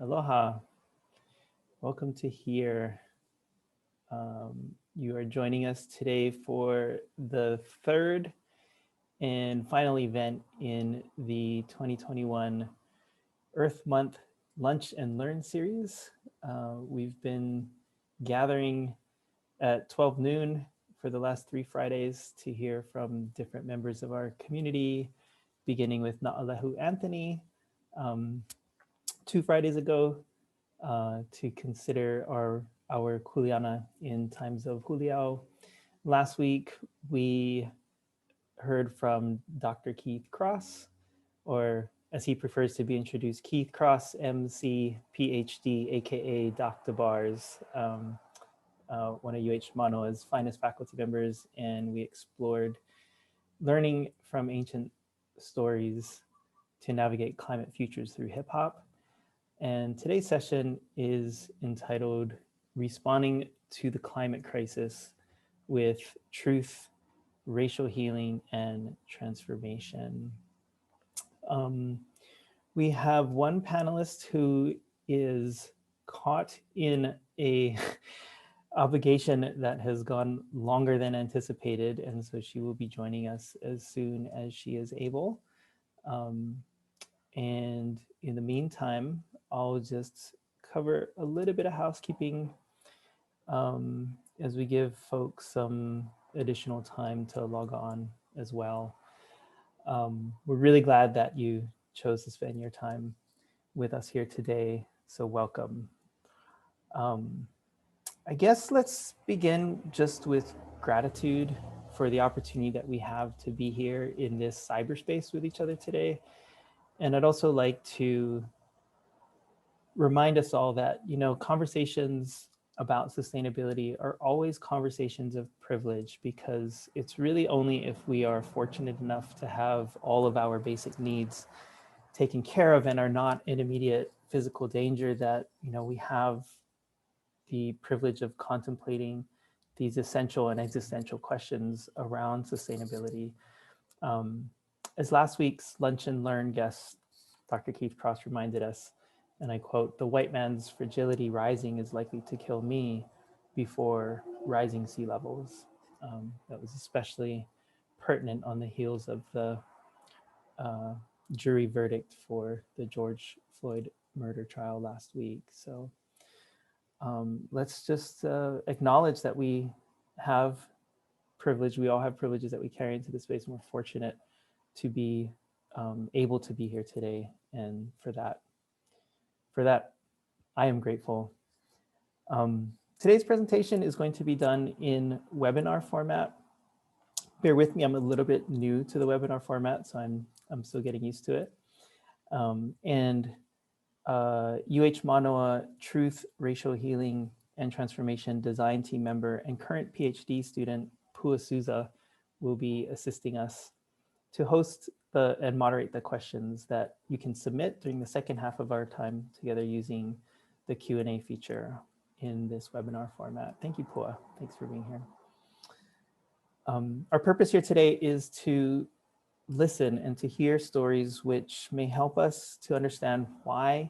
Aloha. Welcome to here. You are joining us today for the third and final event in the 2021 Earth Month Lunch and Learn series. We've been gathering at 12 noon for the last 3 Fridays to hear from different members of our community, beginning with Na'alehu Anthony 2 Fridays ago, to consider our kuleana in times of huliao. Last week, we heard from Dr. Keith Cross, or as he prefers to be introduced, Keith Cross, MC, PhD, aka Dr. Bars, one of UH Manoa's finest faculty members, and we explored learning from ancient stories to navigate climate futures through hip hop. And today's session is entitled Responding to the Climate Crisis with Truth, Racial Healing, and Transformation. We have one panelist who is caught in a obligation that has gone longer than anticipated, and so she will be joining us as soon as she is able. And in the meantime, I'll just cover a little bit of housekeeping as we give folks some additional time to log on as well. We're really glad that you chose to spend your time with us here today, so welcome. I guess let's begin just with gratitude for the opportunity that we have to be here in this cyberspace with each other today. And I'd also like to remind us all that, conversations about sustainability are always conversations of privilege, because it's really only if we are fortunate enough to have all of our basic needs taken care of and are not in immediate physical danger that, we have the privilege of contemplating these essential and existential questions around sustainability. As last week's Lunch and Learn guest, Dr. Keith Cross, reminded us, and I quote, "The white man's fragility rising is likely to kill me before rising sea levels." That was especially pertinent on the heels of the jury verdict for the George Floyd murder trial last week. So let's just acknowledge that we have privilege. We all have privileges that we carry into the space, and we're fortunate to be able to be here today. And for that, I am grateful. Today's presentation is going to be done in webinar format. Bear with me, I'm a little bit new to the webinar format, so I'm still getting used to it. UH Manoa Truth, Racial Healing, and Transformation Design Team member and current PhD student, Pua Souza, will be assisting us to host and moderate the questions that you can submit during the second half of our time together using the Q&A feature in this webinar format. Thank you, Pua. Thanks for being here. Our purpose here today is to listen and to hear stories which may help us to understand why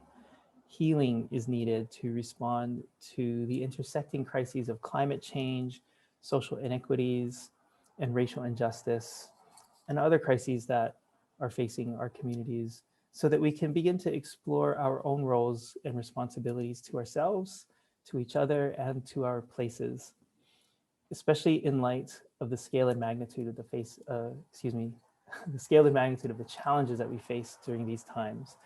healing is needed to respond to the intersecting crises of climate change, social inequities, and racial injustice, and other crises that are facing our communities, so that we can begin to explore our own roles and responsibilities to ourselves, to each other, and to our places, especially in light of the scale and magnitude of the scale and magnitude of the challenges that we face during these times.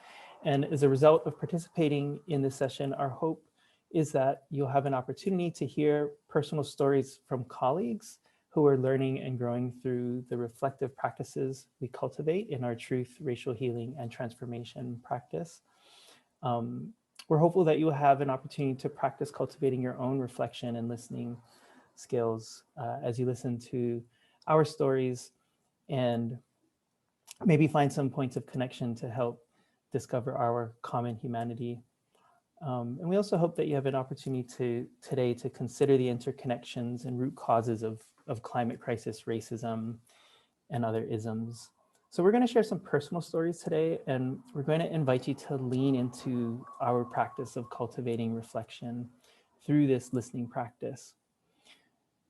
And as a result of participating in this session, our hope is that you'll have an opportunity to hear personal stories from colleagues who are learning and growing through the reflective practices we cultivate in our Truth, Racial Healing, and Transformation practice. We're hopeful that you will have an opportunity to practice cultivating your own reflection and listening skills as you listen to our stories, and maybe find some points of connection to help discover our common humanity. And we also hope that you have an opportunity today to consider the interconnections and root causes of climate crisis, racism, and other isms, So we're going to share some personal stories today, and we're going to invite you to lean into our practice of cultivating reflection through this listening practice.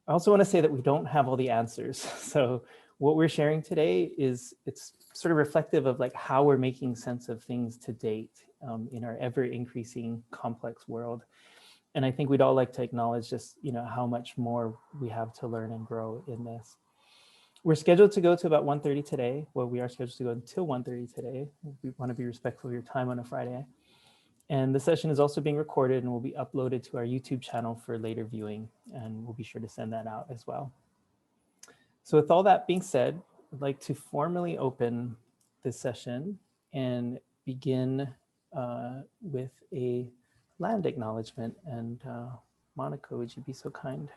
I also want to say that we don't have all the answers. So what we're sharing today it's sort of reflective of like how we're making sense of things to date in our ever increasing complex world. And I think we'd all like to acknowledge just, how much more we have to learn and grow in this. We're scheduled to go to about 1:30 today. Well, we are scheduled to go until 1:30 today. We want to be respectful of your time on a Friday. And the session is also being recorded and will be uploaded to our YouTube channel for later viewing. And we'll be sure to send that out as well. So with all that being said, I'd like to formally open this session and begin with a land acknowledgement. And Monica, would you be so kind?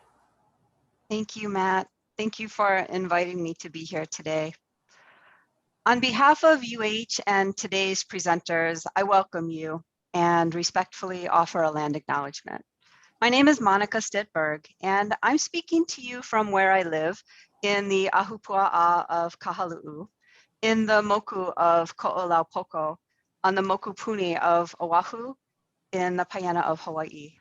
Thank you, Matt. Thank you for inviting me to be here today. On behalf of UH and today's presenters, I welcome you and respectfully offer a land acknowledgement. My name is Monica Stittberg, and I'm speaking to you from where I live in the Ahupua'a of Kahalu'u, in the Moku of Ko'olaupoko, on the Moku Puni of Oʻahu, in the Paeana of Hawaii.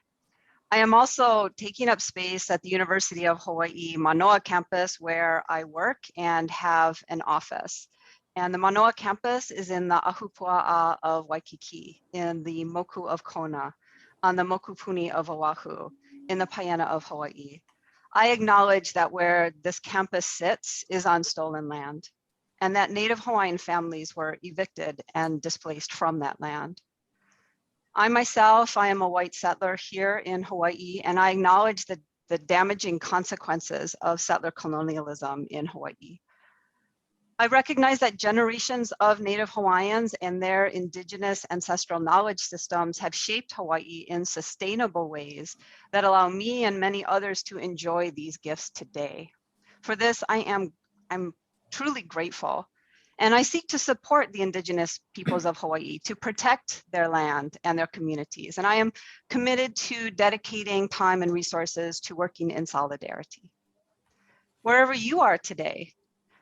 I am also taking up space at the University of Hawaii Manoa campus, where I work and have an office. And the Manoa campus is in the Ahupua'a of Waikiki, in the Moku of Kona, on the Moku Puni of Oʻahu, in the Paeana of Hawaii. I acknowledge that where this campus sits is on stolen land, and that Native Hawaiian families were evicted and displaced from that land. I myself, I am a white settler here in Hawaii, and I acknowledge the damaging consequences of settler colonialism in Hawaii. I recognize that generations of Native Hawaiians and their indigenous ancestral knowledge systems have shaped Hawaii in sustainable ways that allow me and many others to enjoy these gifts today. For this, I'm truly grateful. And I seek to support the indigenous peoples of Hawaii to protect their land and their communities. And I am committed to dedicating time and resources to working in solidarity. Wherever you are today,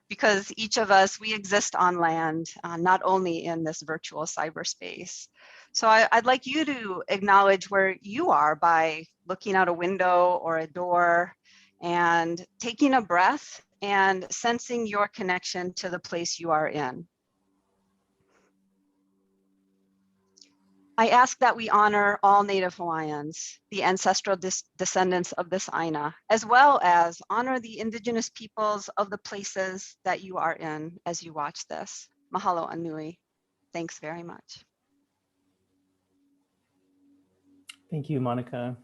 because each of us, we exist on land, not only in this virtual cyberspace. So I'd like you to acknowledge where you are by looking out a window or a door and taking a breath and sensing your connection to the place you are in. I ask that we honor all Native Hawaiians, the ancestral descendants of this Aina, as well as honor the indigenous peoples of the places that you are in as you watch this. Mahalo anui. Thanks very much. Thank you, Monica.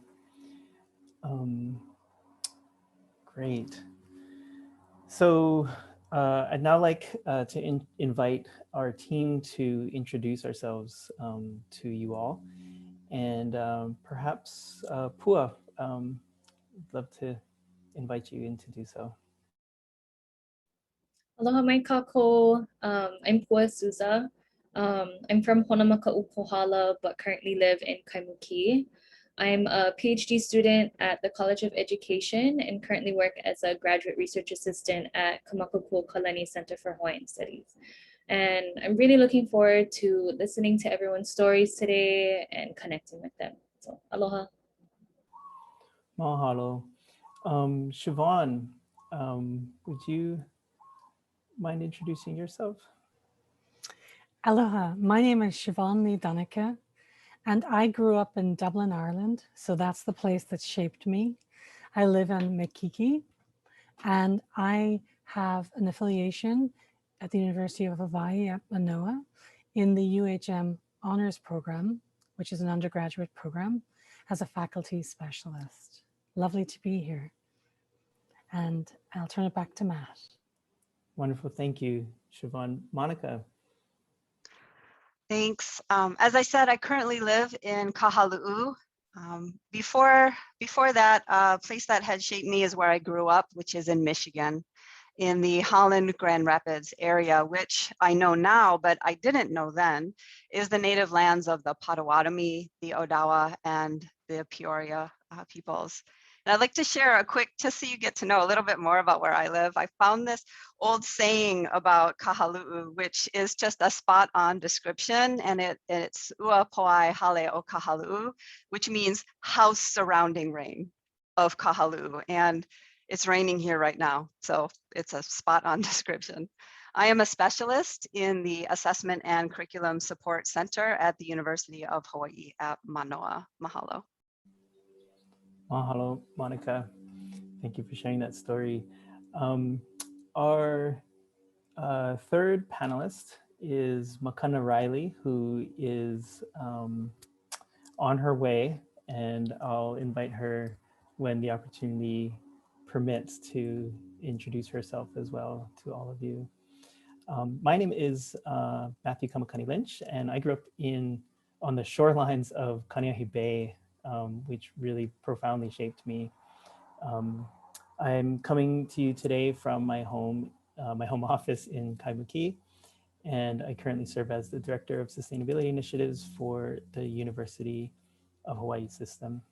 Great. So I'd now like to invite our team to introduce ourselves to you all. And perhaps Pua, I'd love to invite you in to do so. Aloha mai kākou. I'm Pua Souza. I'm from Honamaka'u, but currently live in Kaimuki. I'm a PhD student at the College of Education and currently work as a graduate research assistant at Kamakapua Kalani Center for Hawaiian Studies. And I'm really looking forward to listening to everyone's stories today and connecting with them. So aloha. Mahalo. Siobhán, would you mind introducing yourself? Aloha, my name is Siobhán Dhonacha, and I grew up in Dublin, Ireland, so that's the place that shaped me. I live in Makiki, and I have an affiliation at the University of Hawaii at Manoa in the UHM Honors Program, which is an undergraduate program, as a faculty specialist. Lovely to be here. And I'll turn it back to Matt. Wonderful, thank you, Siobhán. Monica. Thanks. As I said, I currently live in Kahalu'u. Before that, place that had shaped me is where I grew up, which is in Michigan, in the Holland Grand Rapids area, which I know now, but I didn't know then, is the native lands of the Potawatomi, the Odawa, and the Peoria peoples. And I'd like to share a quick, just so you get to know a little bit more about where I live. I found this old saying about kahalu'u, which is just a spot on description. And it's ua poai hale o kahalu'u, which means house surrounding rain of kahalu'u. And it's raining here right now. So it's a spot on description. I am a specialist in the Assessment and Curriculum Support Center at the University of Hawaii at Manoa. Mahalo. Mahalo, Monica. Thank you for sharing that story. Our third panelist is Makana Reilly, who is on her way, and I'll invite her when the opportunity permits to introduce herself as well to all of you. My name is Matthew Kamikani Lynch, and I grew up on the shorelines of Kaneahi Bay, which really profoundly shaped me. I'm coming to you today from my home office in Kaimuki, and I currently serve as the Director of Sustainability Initiatives for the University of Hawaii system.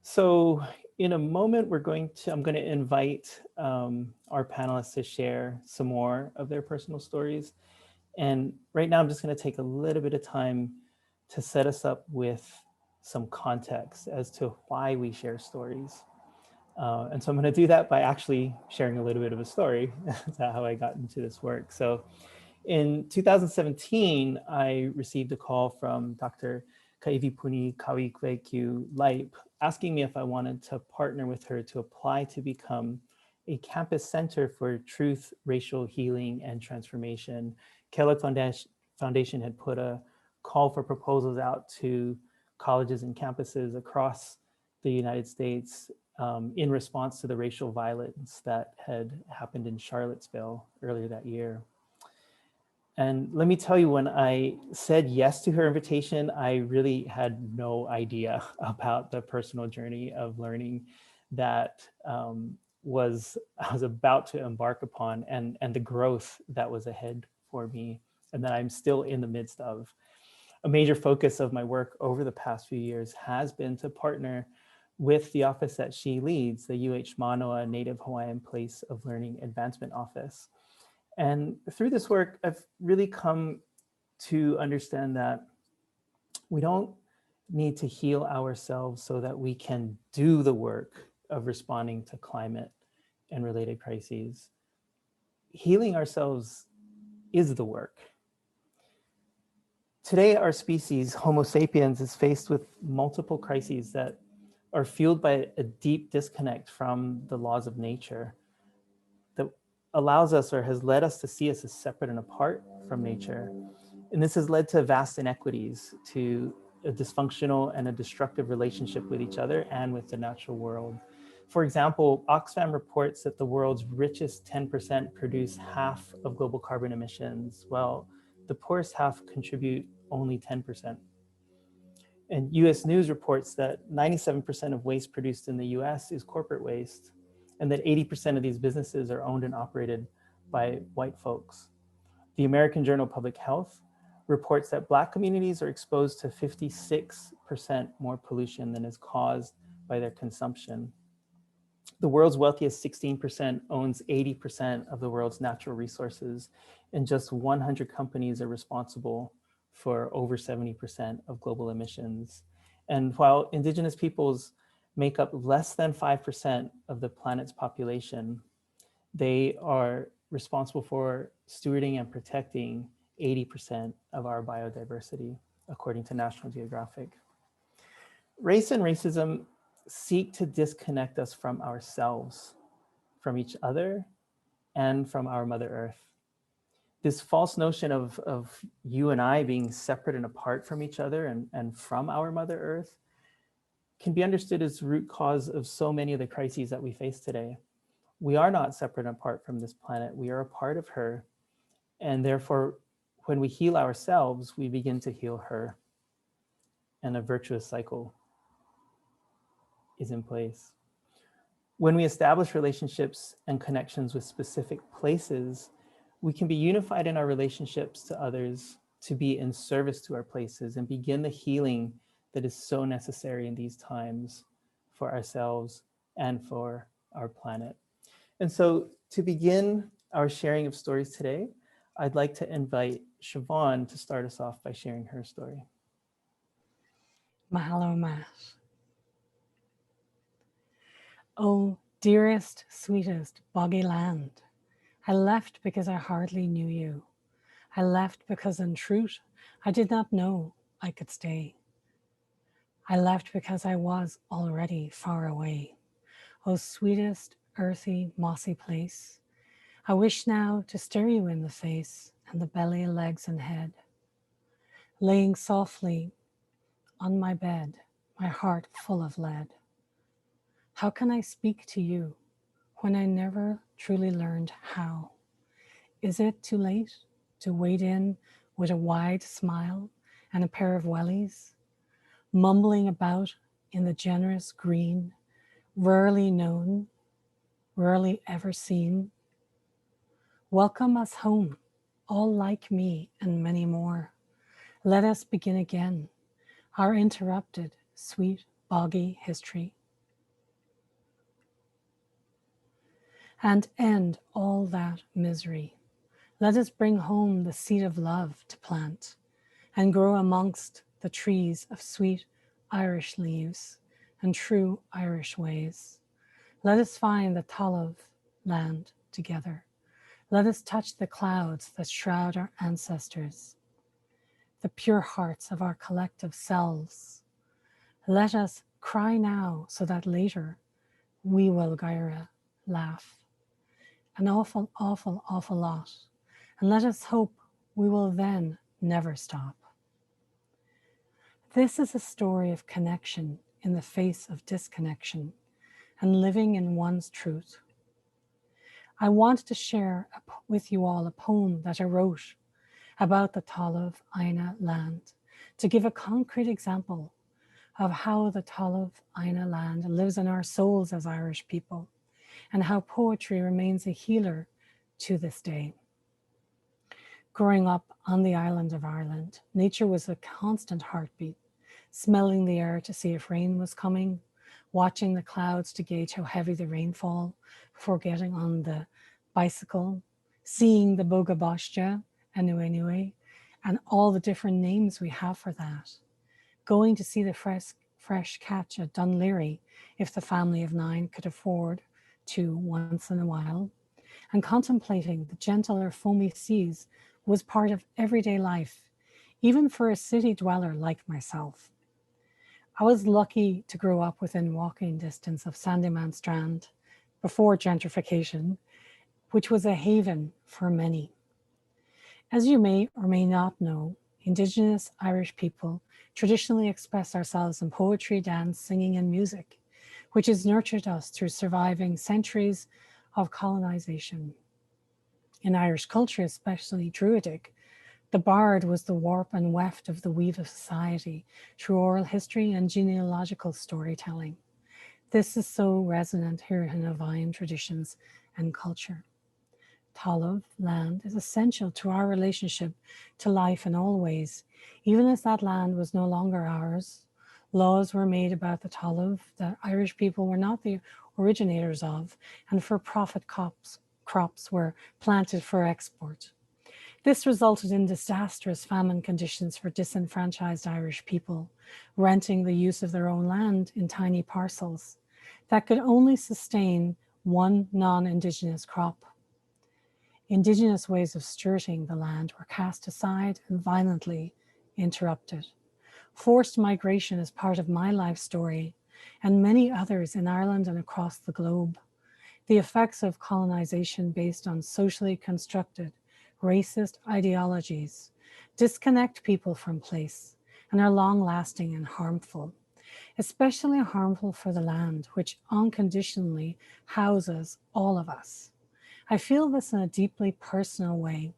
So in a moment, I'm going to invite our panelists to share some more of their personal stories. And right now, I'm just going to take a little bit of time to set us up with some context as to why we share stories. And so I'm going to do that by actually sharing a little bit of a story. That's how I got into this work. So in 2017, I received a call from Dr. Kaivipuni Kawikweku Laip asking me if I wanted to partner with her to apply to become a campus center for truth, racial healing, and transformation. Kellogg Foundation had put a call for proposals out to colleges and campuses across the United States in response to the racial violence that had happened in Charlottesville earlier that year. And let me tell you, when I said yes to her invitation, I really had no idea about the personal journey of learning that I was about to embark upon, and the growth that was ahead for me, and that I'm still in the midst of. A major focus of my work over the past few years has been to partner with the office that she leads, the UH Manoa Native Hawaiian Place of Learning Advancement Office. And through this work, I've really come to understand that we don't need to heal ourselves so that we can do the work of responding to climate and related crises. Healing ourselves is the work. Today, our species, Homo sapiens, is faced with multiple crises that are fueled by a deep disconnect from the laws of nature that allows us or has led us to see us as separate and apart from nature. And this has led to vast inequities, to a dysfunctional and a destructive relationship with each other and with the natural world. For example, Oxfam reports that the world's richest 10% produce half of global carbon emissions, while the poorest half contribute only 10%. And US News reports that 97% of waste produced in the US is corporate waste, and that 80% of these businesses are owned and operated by white folks. The American Journal of Public Health reports that Black communities are exposed to 56% more pollution than is caused by their consumption. The world's wealthiest 16% owns 80% of the world's natural resources, and just 100 companies are responsible for over 70% of global emissions. And while Indigenous peoples make up less than 5% of the planet's population, they are responsible for stewarding and protecting 80% of our biodiversity, according to National Geographic. Race and racism seek to disconnect us from ourselves, from each other, and from our Mother Earth. This false notion of you and I being separate and apart from each other and from our Mother Earth can be understood as the root cause of so many of the crises that we face today. We are not separate and apart from this planet. We are a part of her. And therefore, when we heal ourselves, we begin to heal her. And a virtuous cycle is in place. When we establish relationships and connections with specific places, we can be unified in our relationships to others, to be in service to our places, and begin the healing that is so necessary in these times for ourselves and for our planet. And so to begin our sharing of stories today, I'd like to invite Siobhán to start us off by sharing her story. Mahalo, Matt. Oh, dearest, sweetest, boggy land, I left because I hardly knew you. I left because in truth, I did not know I could stay. I left because I was already far away. Oh, sweetest, earthy, mossy place, I wish now to stare you in the face and the belly, legs, and head. Laying softly on my bed, my heart full of lead. How can I speak to you when I never truly learned how? Is it too late to wade in with a wide smile and a pair of wellies, mumbling about in the generous green, rarely known, rarely ever seen? Welcome us home, all like me and many more. Let us begin again our interrupted, sweet, boggy history, and end all that misery. Let us bring home the seed of love to plant and grow amongst the trees of sweet Irish leaves and true Irish ways. Let us find the Tallav land together. Let us touch the clouds that shroud our ancestors, the pure hearts of our collective selves. Let us cry now so that later we will, Gaira, laugh. An awful, awful, awful lot. And let us hope we will then never stop. This is a story of connection in the face of disconnection and living in one's truth. I wanted to share with you all a poem that I wrote about the Tallav Aina land to give a concrete example of how the Tallav Aina land lives in our souls as Irish people and how poetry remains a healer to this day. Growing up on the island of Ireland, nature was a constant heartbeat, smelling the air to see if rain was coming, watching the clouds to gauge how heavy the rainfall before getting on the bicycle, seeing the boga bostia, anue, and all the different names we have for that, going to see the fresh catch at Dunleary if the family of 9 could afford to once in a while, and contemplating the gentler foamy seas was part of everyday life, even for a city dweller like myself. I was lucky to grow up within walking distance of Sandyman Strand before gentrification, which was a haven for many. As you may or may not know, Indigenous Irish people traditionally express ourselves in poetry, dance, singing, and music, which has nurtured us through surviving centuries of colonization. In Irish culture, especially Druidic, the bard was the warp and weft of the weave of society through oral history and genealogical storytelling. This is so resonant here in Hawaiian traditions and culture. Tallav land is essential to our relationship to life in all ways. Even as that land was no longer ours, laws were made about the Tallav that Irish people were not the originators of, and for-profit crops were planted for export. This resulted in disastrous famine conditions for disenfranchised Irish people, renting the use of their own land in tiny parcels that could only sustain one non-Indigenous crop. Indigenous ways of stewarding the land were cast aside and violently interrupted. Forced migration is part of my life story and many others in Ireland and across the globe. The effects of colonization based on socially constructed racist ideologies disconnect people from place and are long-lasting and harmful, especially harmful for the land, which unconditionally houses all of us. I feel this in a deeply personal way.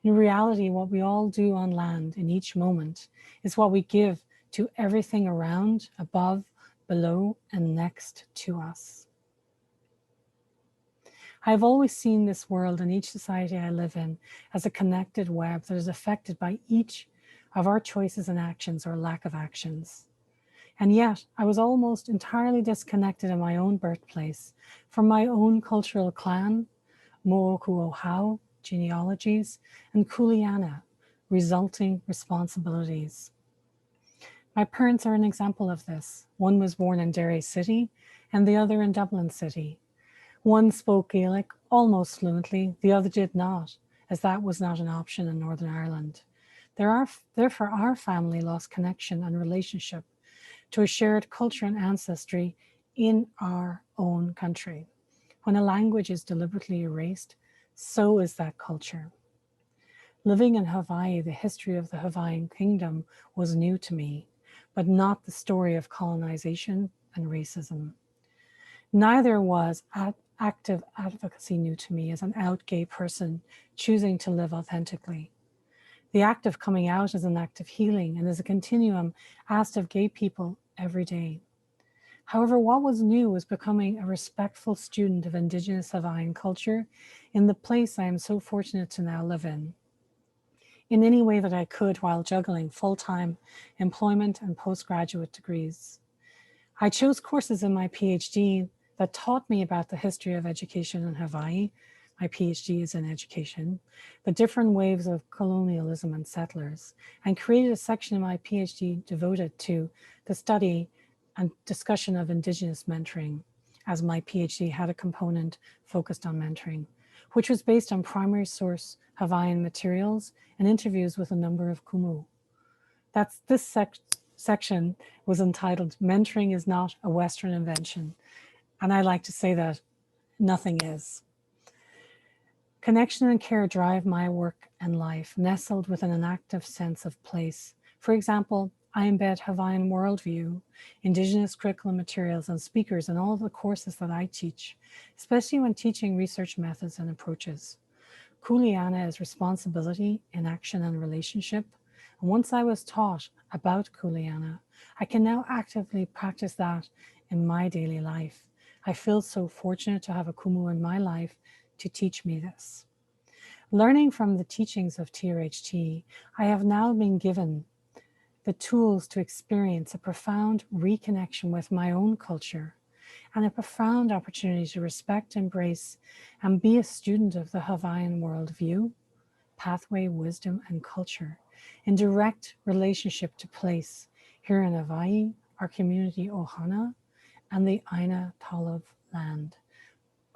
In reality, what we all do on land in each moment is what we give to everything around, above, below, and next to us. I've always seen this world and each society I live in as a connected web that is affected by each of our choices and actions or lack of actions. And yet I was almost entirely disconnected in my own birthplace from my own cultural clan, Mo'oku Oʻahu, genealogies, and Kuleana, resulting responsibilities. My parents are an example of this. One was born in Derry City and the other in Dublin City. One spoke Gaelic almost fluently, the other did not, as that was not an option in Northern Ireland. Therefore, our family lost connection and relationship to a shared culture and ancestry in our own country. When a language is deliberately erased, so is that culture. Living in Hawaii, the history of the Hawaiian kingdom was new to me, but not the story of colonization and racism. Neither was active advocacy new to me as an out gay person choosing to live authentically. The act of coming out is an act of healing and is a continuum asked of gay people every day. However, what was new was becoming a respectful student of Indigenous Hawaiian culture in the place I am so fortunate to now live in any way that I could while juggling full-time employment and postgraduate degrees. I chose courses in my PhD that taught me about the history of education in Hawaii. My PhD is in education, the different waves of colonialism and settlers, and created a section in my PhD devoted to the study and discussion of Indigenous mentoring, as my PhD had a component focused on mentoring, which was based on primary source Hawaiian materials and interviews with a number of kumu. This section was entitled Mentoring is Not a Western Invention. And I like to say that nothing is. Connection and care drive my work and life, nestled within an active sense of place. For example, I embed Hawaiian worldview, Indigenous curriculum materials, and speakers in all of the courses that I teach, especially when teaching research methods and approaches. Kuleana is responsibility, inaction, and relationship. And once I was taught about Kuleana, I can now actively practice that in my daily life. I feel so fortunate to have a kumu in my life to teach me this. Learning from the teachings of TRHT, I have now been given the tools to experience a profound reconnection with my own culture and a profound opportunity to respect, embrace, and be a student of the Hawaiian worldview, pathway, wisdom, and culture in direct relationship to place here in Hawaii, our community Ohana, and the Aina Native land.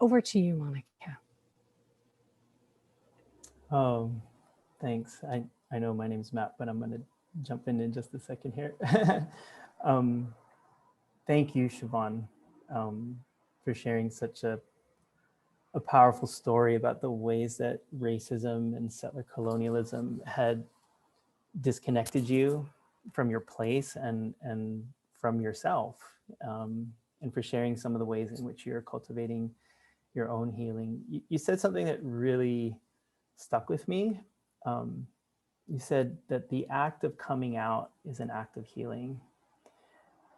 Over to you, Monica. Oh, thanks. I know my name's Matt, but I'm going to jump in just a second here. Thank you, Siobhán, for sharing such a powerful story about the ways that racism and settler colonialism had disconnected you from your place and from yourself, and for sharing some of the ways in which you're cultivating your own healing. You said something that really stuck with me. You said that the act of coming out is an act of healing.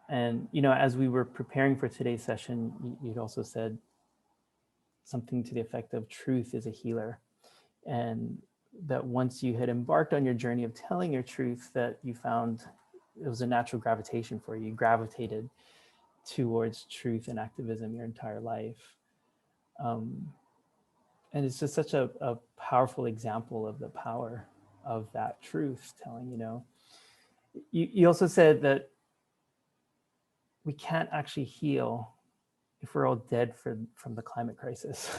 And, you know, as we were preparing for today's session, you'd also said something to the effect of truth is a healer. And that once you had embarked on your journey of telling your truth, that you found it was a natural gravitation for you. You gravitated towards truth and activism your entire life. And it's just such a powerful example of the power of that truth telling, you know. You also said that we can't actually heal if we're all dead from the climate crisis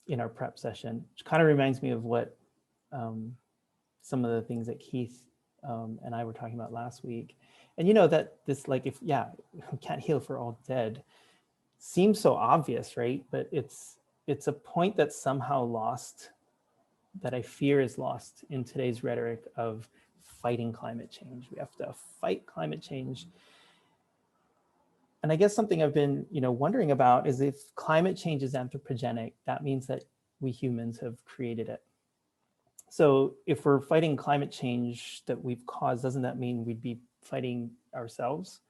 in our prep session, which kind of reminds me of what some of the things that Keith and I were talking about last week. And you know that this, like, if, yeah, we can't heal if we're all dead, seems so obvious, right? But it's a point that's somehow lost, that I fear is lost in today's rhetoric of fighting climate change. We have to fight climate change. And I guess something I've been, you know, wondering about is if climate change is anthropogenic, that means that we humans have created it. So if we're fighting climate change that we've caused, doesn't that mean we'd be fighting ourselves?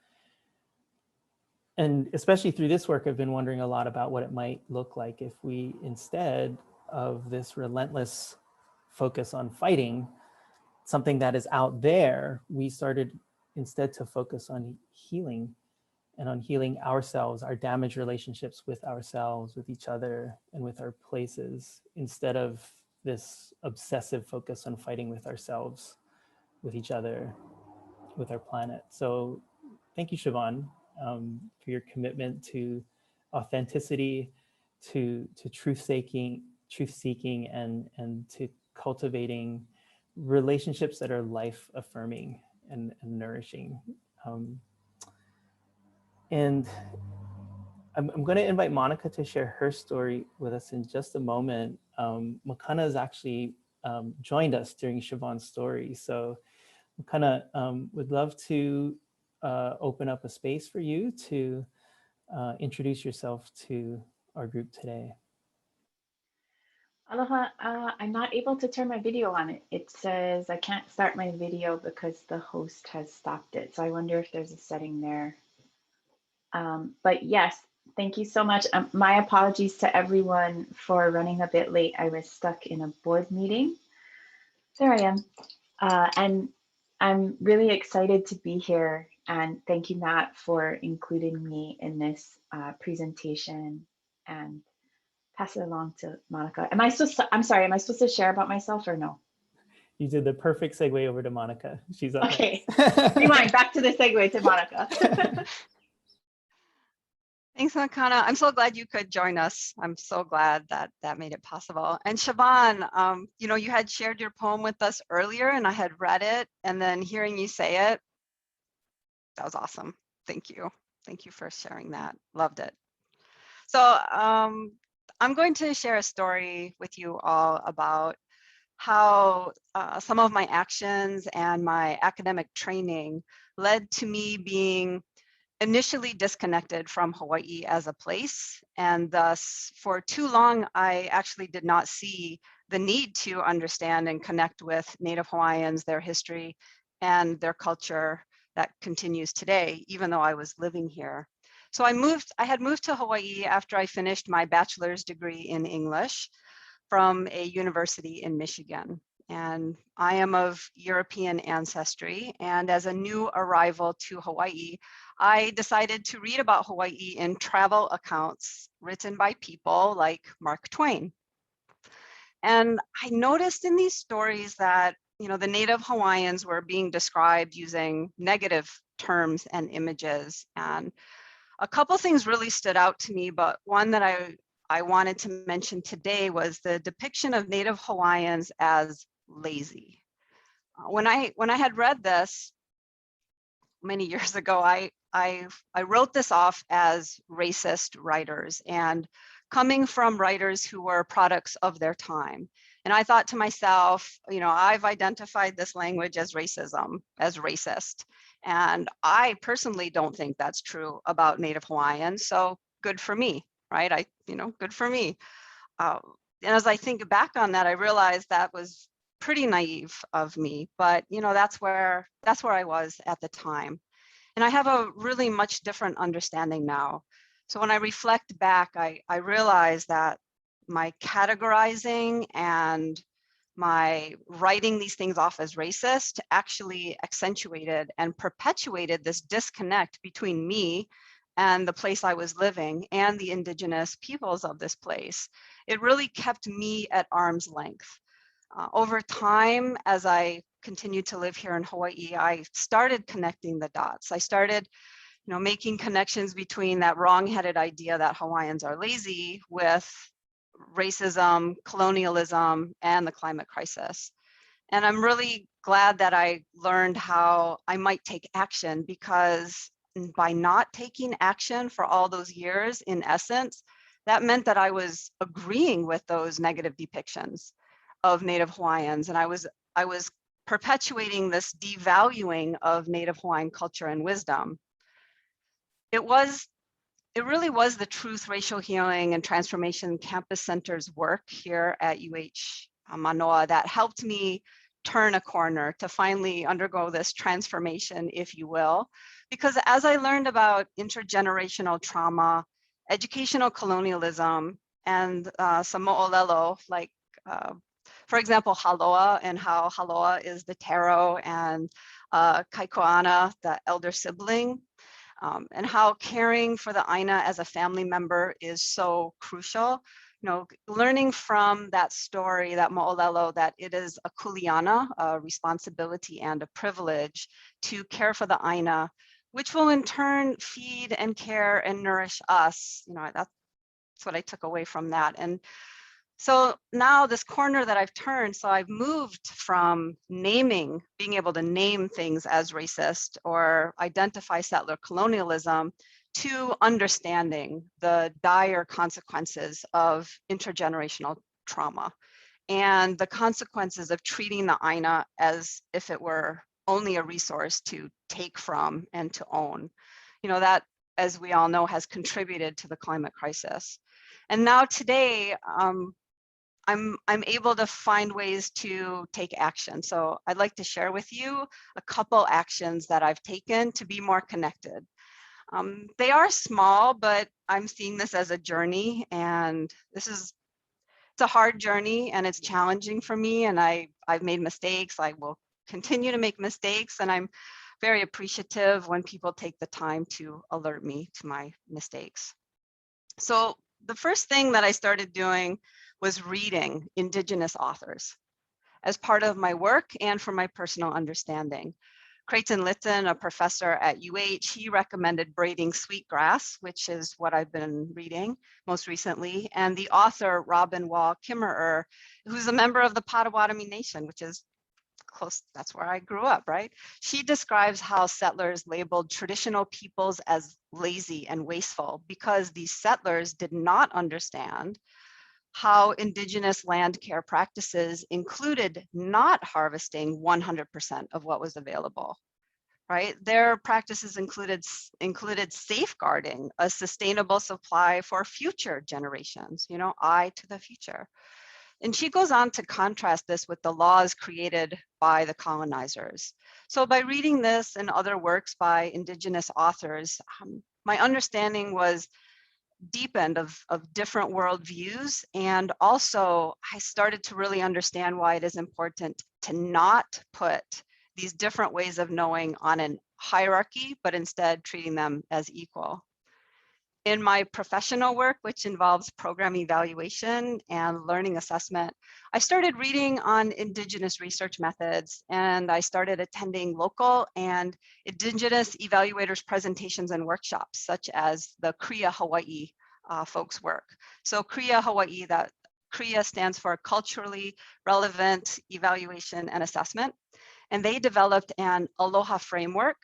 And especially through this work, I've been wondering a lot about what it might look like if we, instead of this relentless focus on fighting something that is out there, we started instead to focus on healing and on healing ourselves, our damaged relationships with ourselves, with each other, and with our places, instead of this obsessive focus on fighting with ourselves, with each other, with our planet. So thank you, Siobhán, for your commitment to authenticity, to truth seeking, and to cultivating relationships that are life affirming and nourishing. And I'm going to invite Monica to share her story with us in just a moment. Makana has actually joined us during Siobhán's story. So Makana, would love to open up a space for you to introduce yourself to our group today. Aloha, I'm not able to turn my video on. It says I can't start my video because the host has stopped it. So I wonder if there's a setting there. But yes, thank you so much. My apologies to everyone for running a bit late. I was stuck in a board meeting. There I am. And I'm really excited to be here. And thank you, Matt, for including me in this presentation, and pass it along to Monica. I'm sorry, am I supposed to share about myself or no? You did the perfect segue over to Monica. She's up Okay, next. rewind back to the segue to Monica. Thanks, Makana. I'm so glad you could join us. I'm so glad that that made it possible. And Siobhán, you know, you had shared your poem with us earlier and I had read it, and then hearing you say it, that was awesome. Thank you. Thank you for sharing that. Loved it. So I'm going to share a story with you all about how some of my actions and my academic training led to me being initially disconnected from Hawaii as a place. And thus, for too long, I actually did not see the need to understand and connect with Native Hawaiians, their history, and their culture that continues today, even though I was living here. So I had moved to Hawaii after I finished my bachelor's degree in English from a university in Michigan. And I am of European ancestry. And as a new arrival to Hawaii, I decided to read about Hawaii in travel accounts written by people like Mark Twain. And I noticed in these stories that, you know, the Native Hawaiians were being described using negative terms and images. And a couple things really stood out to me, but one that I wanted to mention today was the depiction of Native Hawaiians as lazy. When I had read this many years ago, I wrote this off as racist writers, and coming from writers who were products of their time. And I thought to myself, you know, I've identified this language as racism, as racist. And I personally don't think that's true about Native Hawaiians. So good for me, right? Good for me. And as I think back on that, I realized that was pretty naive of me, but you know, that's where I was at the time. And I have a really much different understanding now. So when I reflect back, I realize that my categorizing and my writing these things off as racist actually accentuated and perpetuated this disconnect between me and the place I was living and the indigenous peoples of this place. It really kept me at arm's length. Over time, as I continued to live here in Hawaii, I started connecting the dots. I started, you know, making connections between that wrong-headed idea that Hawaiians are lazy with racism, colonialism, and the climate crisis. And I'm really glad that I learned how I might take action, because by not taking action for all those years, in essence, that meant that I was agreeing with those negative depictions of Native Hawaiians. And I was perpetuating this devaluing of Native Hawaiian culture and wisdom. It really was the Truth, Racial Healing, and Transformation Campus Center's work here at UH Manoa that helped me turn a corner to finally undergo this transformation, if you will. Because as I learned about intergenerational trauma, educational colonialism, and some ʻŌlelo, like For example, haloa, and how haloa is the taro, and kaikoana, the elder sibling, and how caring for the Aina as a family member is so crucial. You know, learning from that story, that mo'olelo, that it is a kuleana, a responsibility and a privilege to care for the Aina, which will in turn feed and care and nourish us. You know, that's what I took away from that. And so now this corner that I've turned, so I've moved from naming, being able to name things as racist or identify settler colonialism, to understanding the dire consequences of intergenerational trauma and the consequences of treating the Aina as if it were only a resource to take from and to own. You know, that, as we all know, has contributed to the climate crisis. And now today, I'm able to find ways to take action. So I'd like to share with you a couple actions that I've taken to be more connected. They are small, but I'm seeing this as a journey, and it's a hard journey and it's challenging for me, and I've made mistakes. I will continue to make mistakes, and I'm very appreciative when people take the time to alert me to my mistakes. So the first thing that I started doing was reading Indigenous authors as part of my work and for my personal understanding. Creighton Litton, a professor at UH, he recommended Braiding Sweetgrass, which is what I've been reading most recently, and the author Robin Wall Kimmerer, who's a member of the Potawatomi Nation, which is close, that's where I grew up, right? She describes how settlers labeled traditional peoples as lazy and wasteful because these settlers did not understand how Indigenous land care practices included not harvesting 100% of what was available, right? Their practices included safeguarding a sustainable supply for future generations, you know, eye to the future. And she goes on to contrast this with the laws created by the colonizers. So by reading this and other works by Indigenous authors, my understanding was deepened of different worldviews. And also I started to really understand why it is important to not put these different ways of knowing on a hierarchy, but instead treating them as equal. In my professional work, which involves program evaluation and learning assessment, I started reading on Indigenous research methods, and I started attending local and Indigenous evaluators presentations and workshops, such as the KREA Hawaii folks' work. So KREA Hawaii, that KREA stands for Culturally Relevant Evaluation and Assessment, and they developed an Aloha framework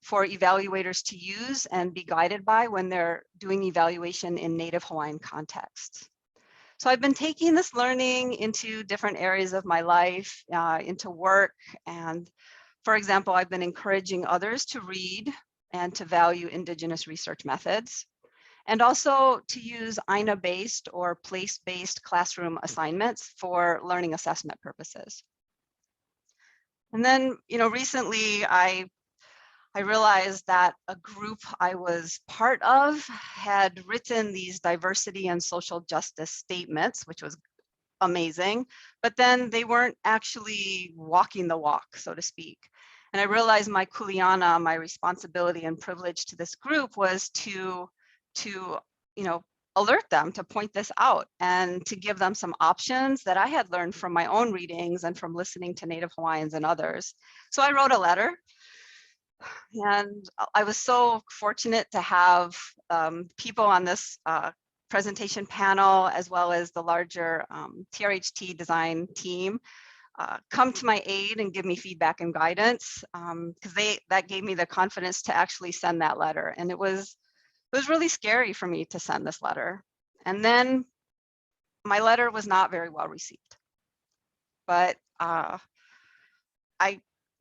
for evaluators to use and be guided by when they're doing evaluation in Native Hawaiian contexts. So I've been taking this learning into different areas of my life, into work. And for example, I've been encouraging others to read and to value Indigenous research methods, and also to use Aina-based or place-based classroom assignments for learning assessment purposes. And then, you know, recently I realized that a group I was part of had written these diversity and social justice statements, which was amazing, but then they weren't actually walking the walk, so to speak. And I realized my kuleana, my responsibility and privilege to this group was to you know, alert them, to point this out and to give them some options that I had learned from my own readings and from listening to Native Hawaiians and others. So I wrote a letter. And I was so fortunate to have people on this presentation panel, as well as the larger TRHT design team, come to my aid and give me feedback and guidance, because that gave me the confidence to actually send that letter. And it was really scary for me to send this letter. And then my letter was not very well received, but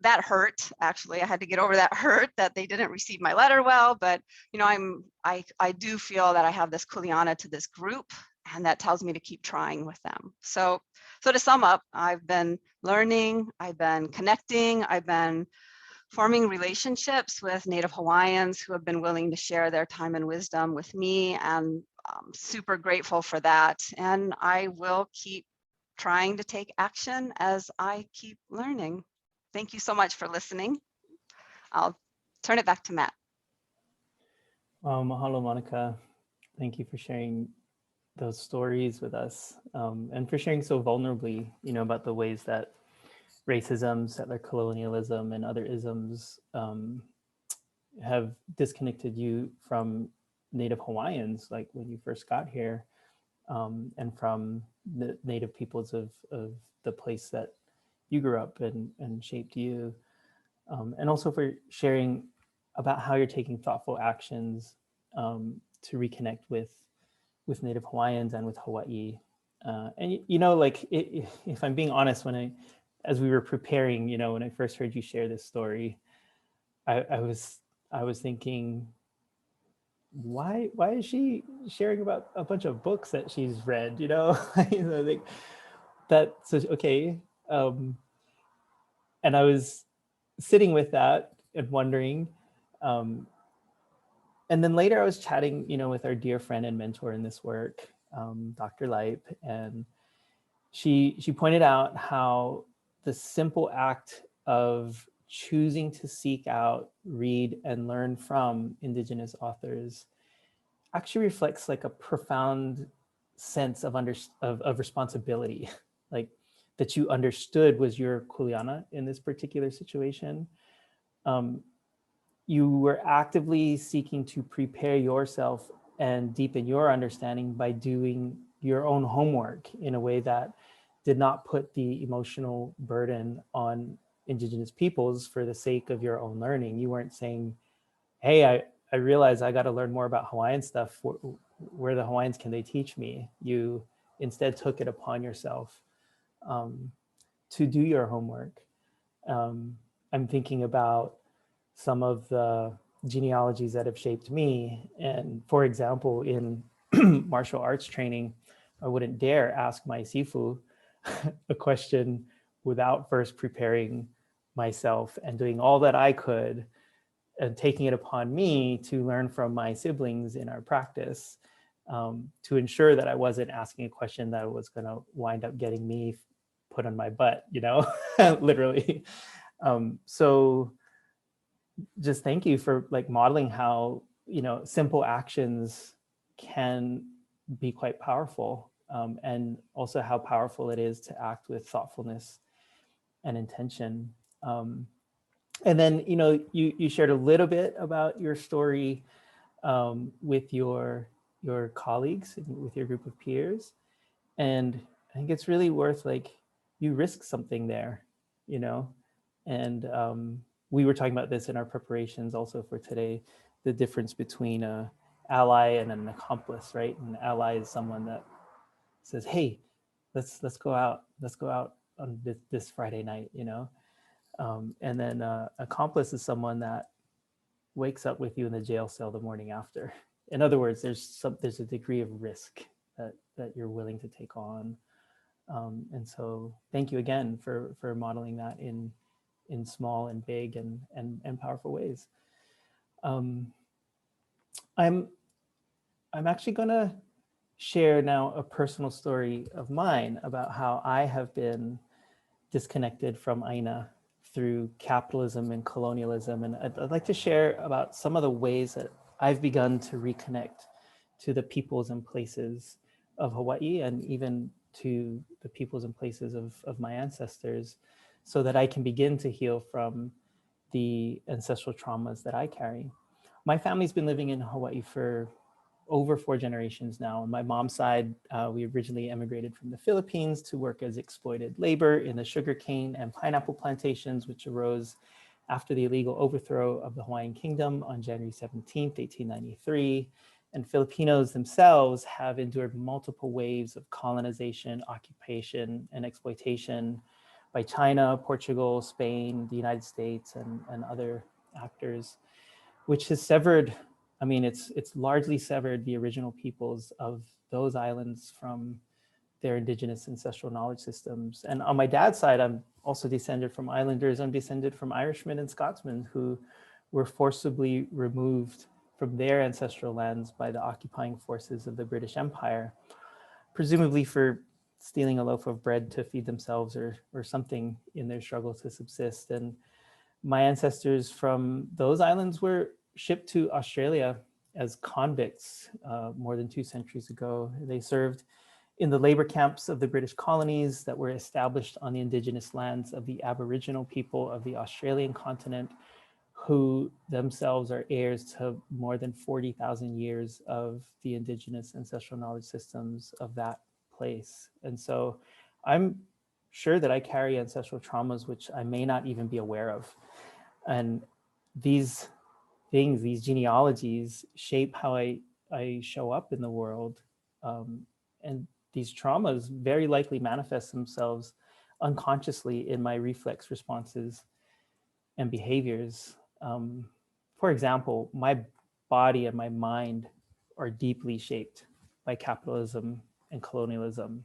that hurt, actually. I had to get over that hurt that they didn't receive my letter well, but you know, I do feel that I have this kuleana to this group, and that tells me to keep trying with them. So to sum up, I've been learning, I've been connecting, I've been forming relationships with Native Hawaiians who have been willing to share their time and wisdom with me, and I'm super grateful for that. And I will keep trying to take action as I keep learning. Thank you so much for listening. I'll turn it back to Matt. Mahalo, Monica. Thank you for sharing those stories with us, and for sharing so vulnerably, about the ways that racism, settler colonialism, and other isms have disconnected you from Native Hawaiians, like when you first got here, and from the Native peoples of the place that you grew up and shaped you. And also for sharing about how you're taking thoughtful actions to reconnect with Native Hawaiians and with Hawaii. And if I'm being honest, as we were preparing, when I first heard you share this story, I was thinking, why is she sharing about a bunch of books that she's read? Like that's okay. And I was sitting with that and wondering. And then later I was chatting, with our dear friend and mentor in this work, Dr. Leip, and she pointed out how the simple act of choosing to seek out, read, and learn from Indigenous authors actually reflects like a profound sense of responsibility, like that you understood was your kuleana in this particular situation. You were actively seeking to prepare yourself and deepen your understanding by doing your own homework in a way that did not put the emotional burden on Indigenous peoples for the sake of your own learning. You weren't saying, hey, I realize I got to learn more about Hawaiian stuff. Where the Hawaiians can they teach me? You instead took it upon yourself to do your homework. I'm thinking about some of the genealogies that have shaped me. And for example, in martial arts training, I wouldn't dare ask my sifu a question without first preparing myself and doing all that I could and taking it upon me to learn from my siblings in our practice to ensure that I wasn't asking a question that was going to wind up getting me put on my butt, literally. So just thank you for like modeling how, simple actions can be quite powerful, and also how powerful it is to act with thoughtfulness and intention. And then, you shared a little bit about your story with your colleagues, with your group of peers. And I think it's really worth, like, you risk something there, and we were talking about this in our preparations also for today, the difference between an ally and an accomplice, right? An ally is someone that says, hey, let's go out on this Friday night, and then accomplice is someone that wakes up with you in the jail cell the morning after. In other words, there's a degree of risk that you're willing to take on. And so thank you again for modeling that in small and big and powerful ways. I'm actually gonna share now a personal story of mine about how I have been disconnected from Aina through capitalism and colonialism. And I'd like to share about some of the ways that I've begun to reconnect to the peoples and places of Hawaii, and even to the peoples and places of my ancestors, so that I can begin to heal from the ancestral traumas that I carry. My family's been living in Hawaii for over 4 generations now. On my mom's side, we originally immigrated from the Philippines to work as exploited labor in the sugarcane and pineapple plantations, which arose after the illegal overthrow of the Hawaiian Kingdom on January 17th, 1893. And Filipinos themselves have endured multiple waves of colonization, occupation, and exploitation by China, Portugal, Spain, the United States, and other actors, which has severed, it's largely severed the original peoples of those islands from their indigenous ancestral knowledge systems. And on my dad's side, I'm also descended from islanders. I'm descended from Irishmen and Scotsmen who were forcibly removed from their ancestral lands by the occupying forces of the British Empire, presumably for stealing a loaf of bread to feed themselves or something in their struggle to subsist. And my ancestors from those islands were shipped to Australia as convicts more than 2 centuries ago. They served in the labor camps of the British colonies that were established on the indigenous lands of the Aboriginal people of the Australian continent, who themselves are heirs to more than 40,000 years of the indigenous ancestral knowledge systems of that place. And so I'm sure that I carry ancestral traumas which I may not even be aware of. And these things, these genealogies shape how I show up in the world. And these traumas very likely manifest themselves unconsciously in my reflex responses and behaviors. For example, my body and my mind are deeply shaped by capitalism and colonialism.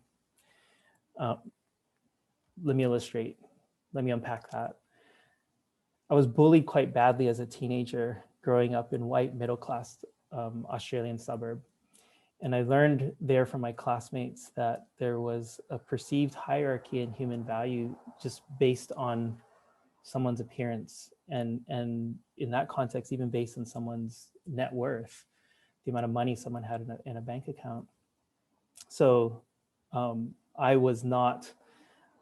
Let me illustrate, let me unpack that. I was bullied quite badly as a teenager growing up in white middle-class Australian suburb. And I learned there from my classmates that there was a perceived hierarchy in human value just based on someone's appearance. And in that context, even based on someone's net worth, the amount of money someone had in a bank account. So I was not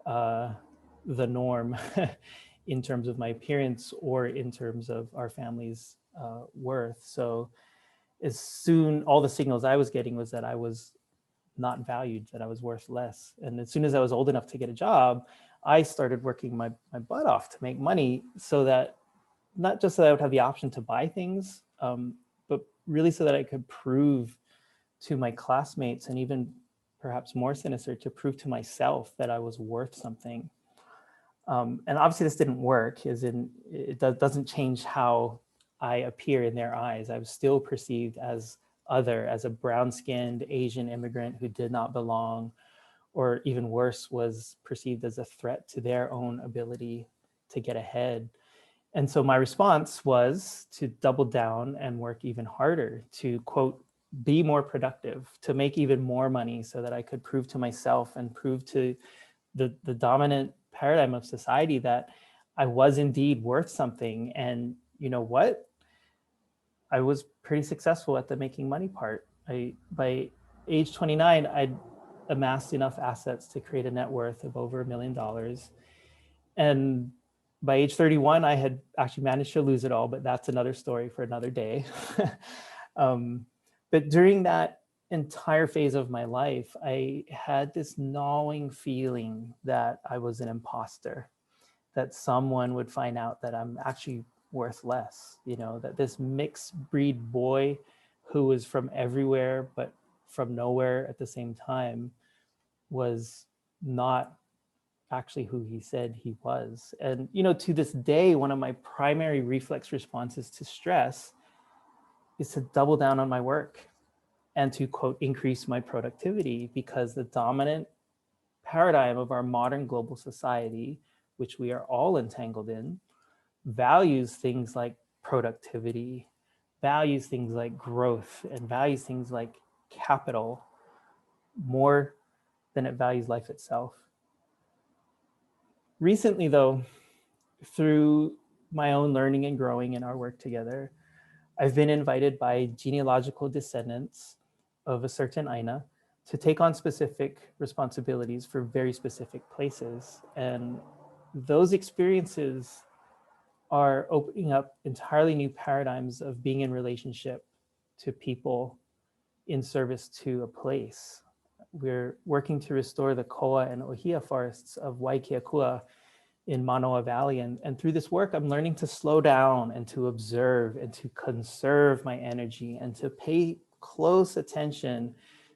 the norm in terms of my appearance or in terms of our family's worth. So as soon, all the signals I was getting was that I was not valued, that I was worth less. And as soon as I was old enough to get a job, I started working my butt off to make money so that, not just so that I would have the option to buy things, but really so that I could prove to my classmates, and even perhaps more sinister, to prove to myself that I was worth something. And obviously this didn't work, as in it doesn't change how I appear in their eyes. I was still perceived as other, as a brown-skinned Asian immigrant who did not belong, or even worse, was perceived as a threat to their own ability to get ahead. And so my response was to double down and work even harder, to, quote, be more productive, to make even more money so that I could prove to myself and prove to the dominant paradigm of society that I was indeed worth something. And you know what? I was pretty successful at the making money part. By age 29, I'd amassed enough assets to create a net worth of over $1 million. And by age 31, I had actually managed to lose it all, but that's another story for another day. But during that entire phase of my life, I had this gnawing feeling that I was an imposter, that someone would find out that I'm actually worth less, you know, that this mixed breed boy who was from everywhere but from nowhere at the same time was not actually who he said he was. And, you know, to this day, one of my primary reflex responses to stress is to double down on my work and to, quote, increase my productivity, because the dominant paradigm of our modern global society, which we are all entangled in, values things like productivity, values things like growth, and values things like capital more than it values life itself. Recently, though, through my own learning and growing in our work together, I've been invited by genealogical descendants of a certain Aina to take on specific responsibilities for very specific places. And those experiences are opening up entirely new paradigms of being in relationship to people in service to a place. We're working to restore the koa and ohia forests of Waikiakua in Mānoa Valley. And through this work, I'm learning to slow down and to observe and to conserve my energy and to pay close attention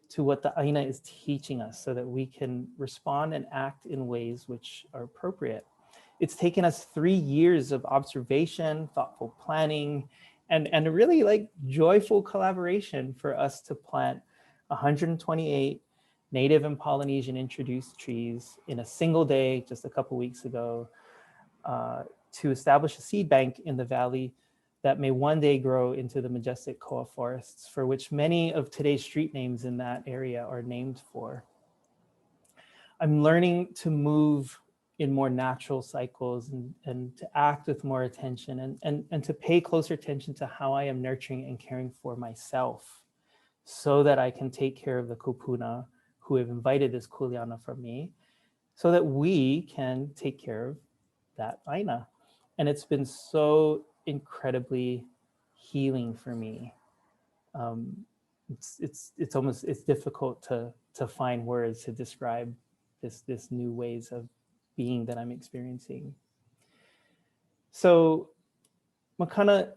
to what the Aina is teaching us so that we can respond and act in ways which are appropriate. It's taken us 3 years of observation, thoughtful planning, and a really like joyful collaboration for us to plant 128 Native and Polynesian introduced trees in a single day just a couple weeks ago, to establish a seed bank in the valley that may one day grow into the majestic koa forests, for which many of today's street names in that area are named for. I'm learning to move in more natural cycles and to act with more attention and to pay closer attention to how I am nurturing and caring for myself so that I can take care of the kupuna who have invited this kuleana from me so that we can take care of that Aina. And it's been so incredibly healing for me. It's difficult to find words to describe this new ways of being that I'm experiencing. So Makana,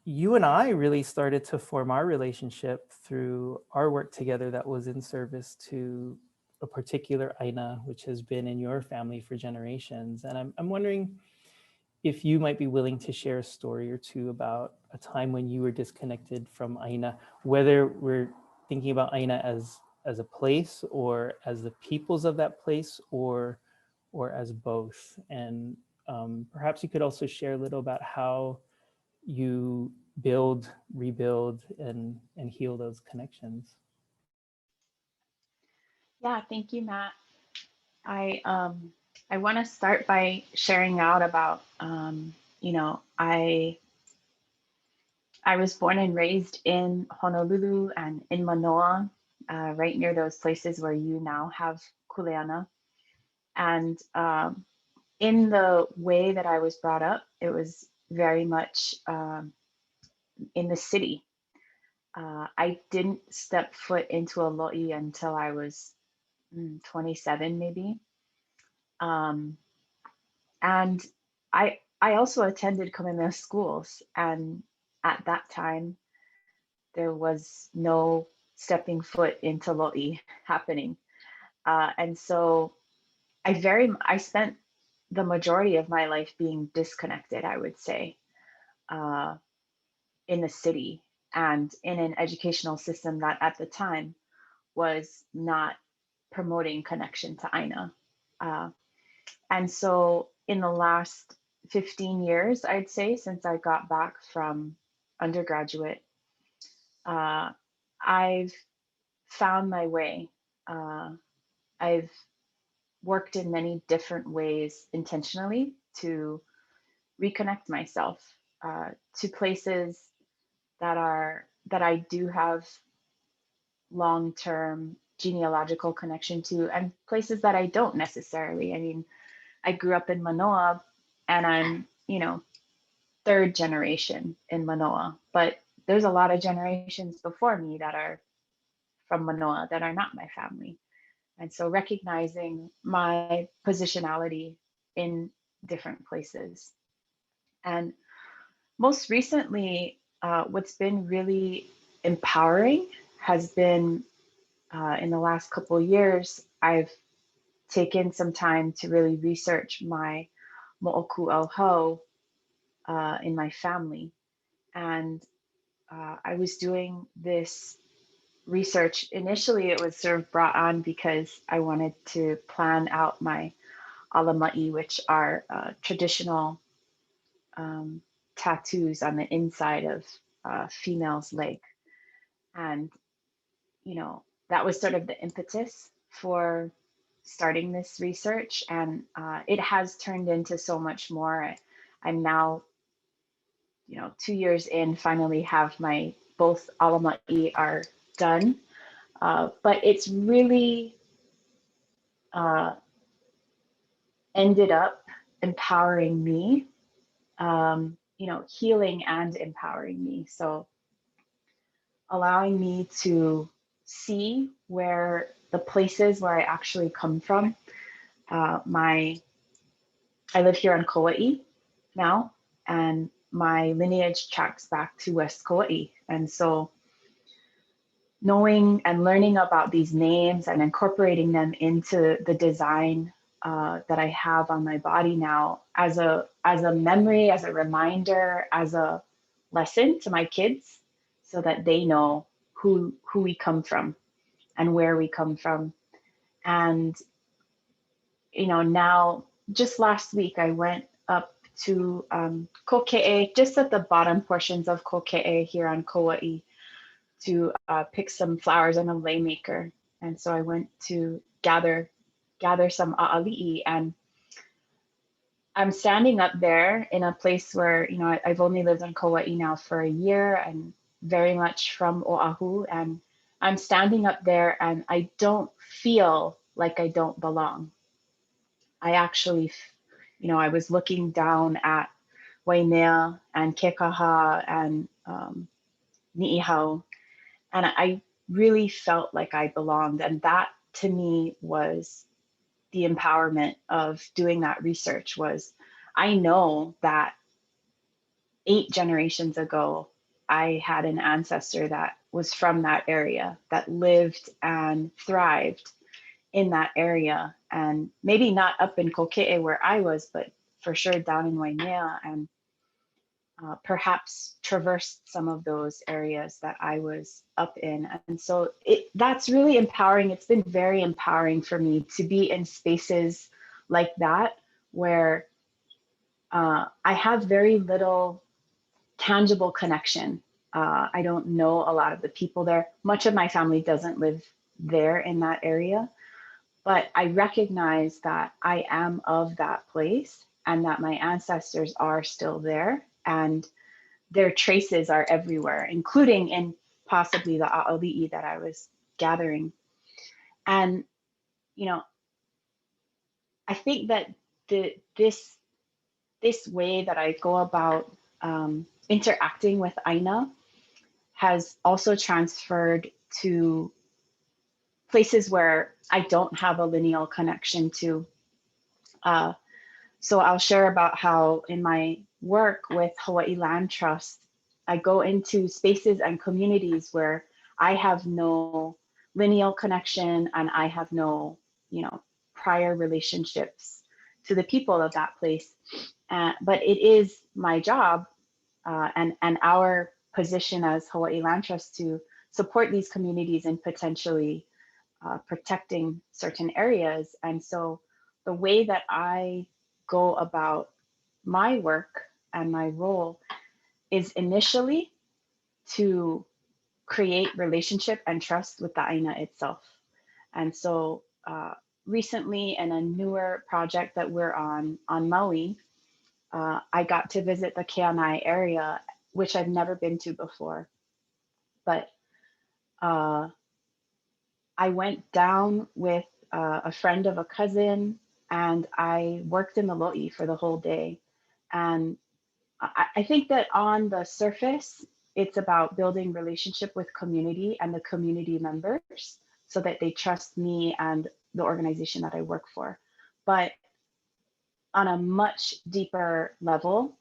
you and I really started to form our relationship through our work together that was in service to a particular Aina, which has been in your family for generations. And I'm wondering if you might be willing to share a story or two about a time when you were disconnected from Aina, whether we're thinking about Aina as a place or as the peoples of that place or as both. And perhaps you could also share a little about how you build, rebuild, and heal those connections. Yeah, thank you, Matt. I want to start by sharing out about, you know, I was born and raised in Honolulu and in Manoa, right near those places where you now have kuleana. And in the way that I was brought up, it was very much in the city. I didn't step foot into a lo'i until I was 27, maybe. And I also attended Kamehameha schools, and at that time, there was no stepping foot into lo'i happening. And so I spent the majority of my life being disconnected, I would say, in the city and in an educational system that at the time was not promoting connection to Aina. And so in the last 15 years, I'd say, since I got back from undergraduate, I've found my way. I've worked in many different ways intentionally to reconnect myself to places that I do have long-term genealogical connection to, and places that I don't necessarily. I mean, I grew up in Manoa, and I'm, you know, third generation in Manoa, but there's a lot of generations before me that are from Manoa that are not my family. And so recognizing my positionality in different places. And most recently, what's been really empowering has been in the last couple of years, I've taken some time to really research my mo'oku ʻauhau in my family. And I was doing this research. Initially, it was sort of brought on because I wanted to plan out my alama'i, which are traditional tattoos on the inside of a female's leg. And, you know, that was sort of the impetus for starting this research. And it has turned into so much more. I'm now, you know, 2 years in, finally have my both alama'i are done. But it's really ended up empowering me, you know, healing and empowering me. So allowing me to see where the places where I actually come from. I live here on Kauai now, and my lineage tracks back to West Kauai. And so knowing and learning about these names and incorporating them into the design that I have on my body now as a memory, as a reminder, as a lesson to my kids, so that they know who we come from and where we come from. And, you know, now just last week I went up to Koke'e, just at the bottom portions of Koke'e here on Kauai, to pick some flowers. I'm a lay maker. And so I went to gather gather some ʻaliʻi. And I'm standing up there in a place where, you know, I've only lived in Kauai now for a year and very much from Oʻahu. And I'm standing up there and I don't feel like I don't belong. I actually, you know, I was looking down at Waimea and Kekaha and Ni'ihau, and I really felt like I belonged. And that to me was the empowerment of doing that research. Was I know that 8 generations ago, I had an ancestor that was from that area, that lived and thrived in that area. And maybe not up in Koke'e where I was, but for sure down in Waimea, and perhaps traversed some of those areas that I was up in. And so that's really empowering. It's been very empowering for me to be in spaces like that, where I have very little tangible connection. I don't know a lot of the people there. Much of my family doesn't live there in that area, but I recognize that I am of that place and that my ancestors are still there, and their traces are everywhere, including in possibly the ʻaʻaliʻi that I was gathering. And, you know, I think that this way that I go about interacting with Aina has also transferred to places where I don't have a lineal connection to. So I'll share about how in my work with Hawaiian Land Trust, I go into spaces and communities where I have no lineal connection and I have no, you know, prior relationships to the people of that place. But it is my job and our position as Hawaii Land Trust to support these communities in potentially protecting certain areas. And so the way that I go about my work and my role is initially to create relationship and trust with the Aina itself. And so recently in a newer project that we're on Maui, I got to visit the Keanai area, which I've never been to before. But I went down with a friend of a cousin, and I worked in the lo'i for the whole day. And I think that on the surface, it's about building relationship with community and the community members so that they trust me and the organization that I work for. But on a much deeper level,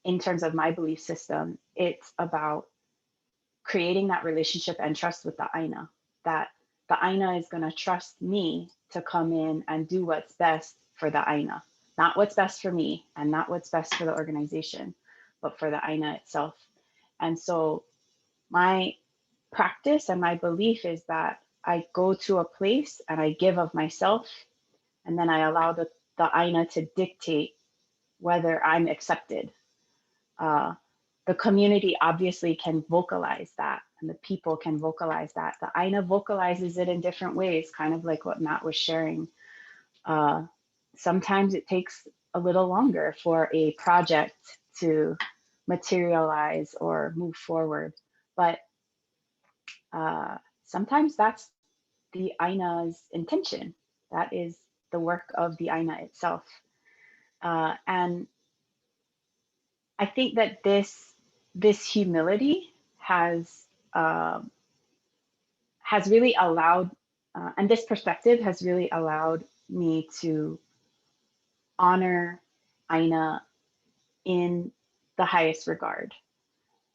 in terms of my belief system, it's about creating that relationship and trust with the Aina, that the Aina is going to trust me to come in and do what's best for the Aina, not what's best for me and not what's best for the organization, but for the Aina itself. And so my practice and my belief is that I go to a place and I give of myself, and then I allow the Aina to dictate whether I'm accepted. The community obviously can vocalize that, and the people can vocalize that. The Aina vocalizes it in different ways, kind of like what Matt was sharing. Sometimes it takes a little longer for a project to materialize or move forward, but sometimes that's the Aina's intention. That is the work of the Aina itself. And I think that this humility has really allowed, and this perspective has really allowed me to honor Aina in the highest regard.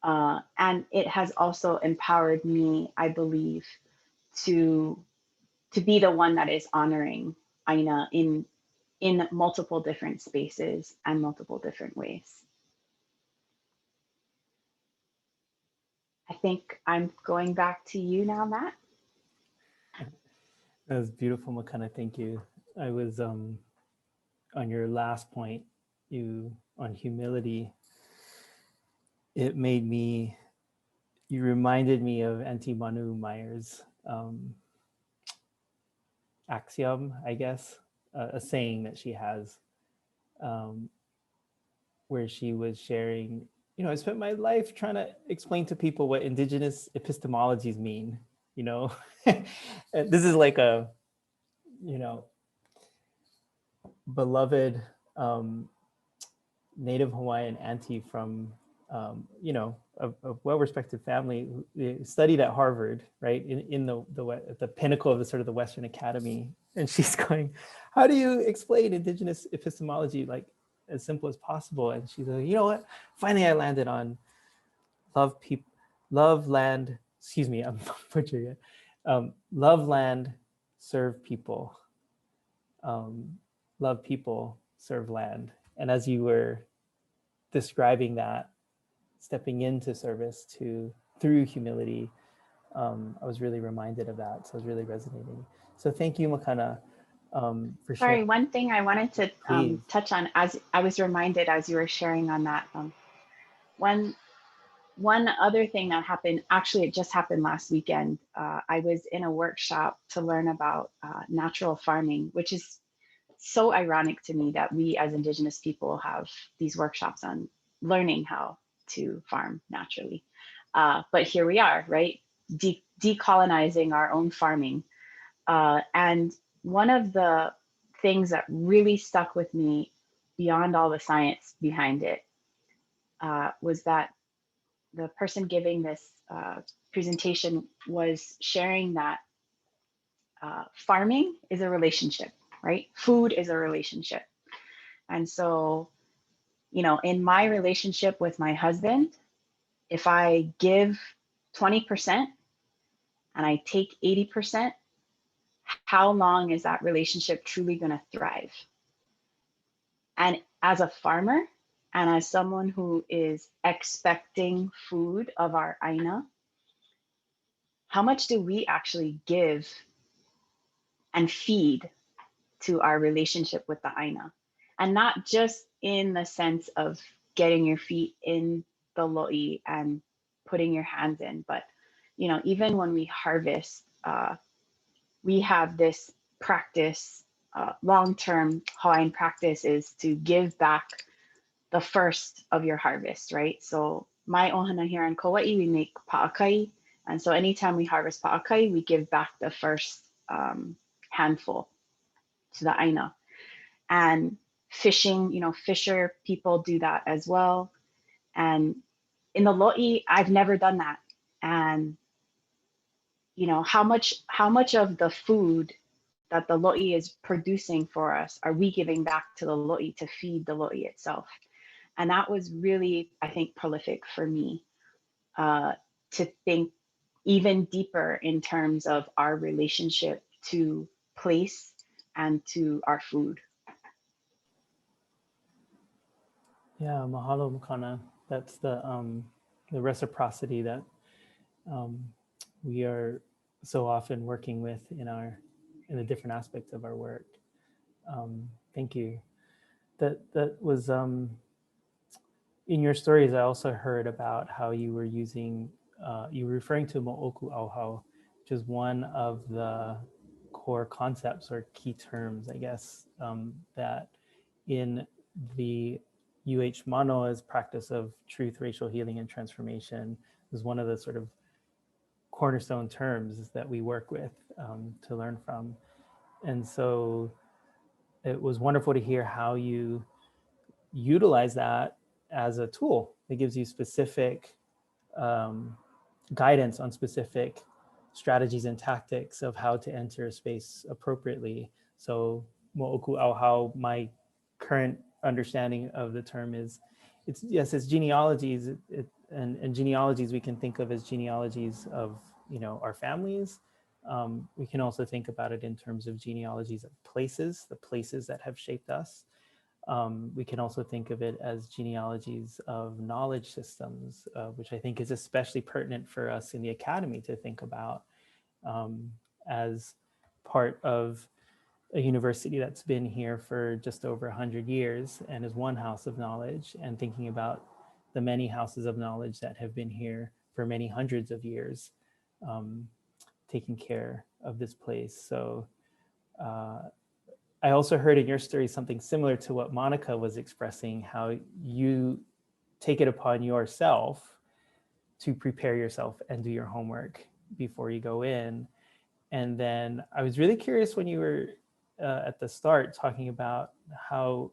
And it has also empowered me, I believe, to be the one that is honoring Aina in multiple different spaces and multiple different ways. I think I'm going back to you now, Matt. That was beautiful, Makana. Thank you. I was on your last point, on humility. It made me. You reminded me of Auntie Manu Myers' axiom, I guess, a saying that she has, where she was sharing, you know, I spent my life trying to explain to people what indigenous epistemologies mean, you know. And this is like a, you know, beloved Native Hawaiian auntie from, you know, a well-respected family who studied at Harvard, right, in the pinnacle of the sort of the Western Academy. And she's going, how do you explain indigenous epistemology like as simple as possible? And she's like, you know what? Finally, I landed on love land. Excuse me, I'm butchering it. Love land, serve people. Love people, serve land. And as you were describing that, stepping into service through humility, I was really reminded of that. So it was really resonating. So thank you, Makana, for Sorry, sharing. one thing I wanted to Please. touch on, as I was reminded as you were sharing on that, one other thing that happened, actually it just happened last weekend. I was in a workshop to learn about natural farming, which is so ironic to me that we as Indigenous people have these workshops on learning how to farm naturally. But here we are, right? Decolonizing our own farming. And one of the things that really stuck with me beyond all the science behind it was that the person giving this presentation was sharing that farming is a relationship, right? Food is a relationship. And so, you know, in my relationship with my husband, if I give 20% and I take 80%, how long is that relationship truly going to thrive? And as a farmer and as someone who is expecting food of our Aina, how much do we actually give and feed to our relationship with the Aina? And not just in the sense of getting your feet in the lo'i and putting your hands in, but you know, even when we harvest, we have this practice, long-term Hawaiian practice is to give back the first of your harvest, right? So my ohana here in Kauai, we make pa'akai. And so anytime we harvest pa'akai, we give back the first handful to the Aina. And fishing, you know, fisher people do that as well. And in the lo'i, I've never done that. And you know, how much of the food that the lo'i is producing for us are we giving back to the lo'i to feed the lo'i itself? And that was really, I think, prolific for me to think even deeper in terms of our relationship to place and to our food. Yeah, mahalo, Makana. That's the reciprocity that we are so often working with in the different aspects of our work. Thank you. That was in your stories. I also heard about how you were using you were referring to mo'oku auhau, which is one of the core concepts or key terms, I guess, that in the Manoa's practice of truth, racial healing, and transformation is one of the sort of cornerstone terms that we work with to learn from. And so it was wonderful to hear how you utilize that as a tool. It gives you specific guidance on specific strategies and tactics of how to enter a space appropriately. So mo'oku auhau, my current understanding of the term is, it's genealogies, and genealogies we can think of as genealogies of, you know, our families. We can also think about it in terms of genealogies of places, the places that have shaped us. We can also think of it as genealogies of knowledge systems, which I think is especially pertinent for us in the academy to think about as part of a university that's been here for just over 100 years and is one house of knowledge, and thinking about the many houses of knowledge that have been here for many hundreds of years, taking care of this place. So I also heard in your story something similar to what Monica was expressing, how you take it upon yourself to prepare yourself and do your homework before you go in. And then I was really curious when you were at the start talking about how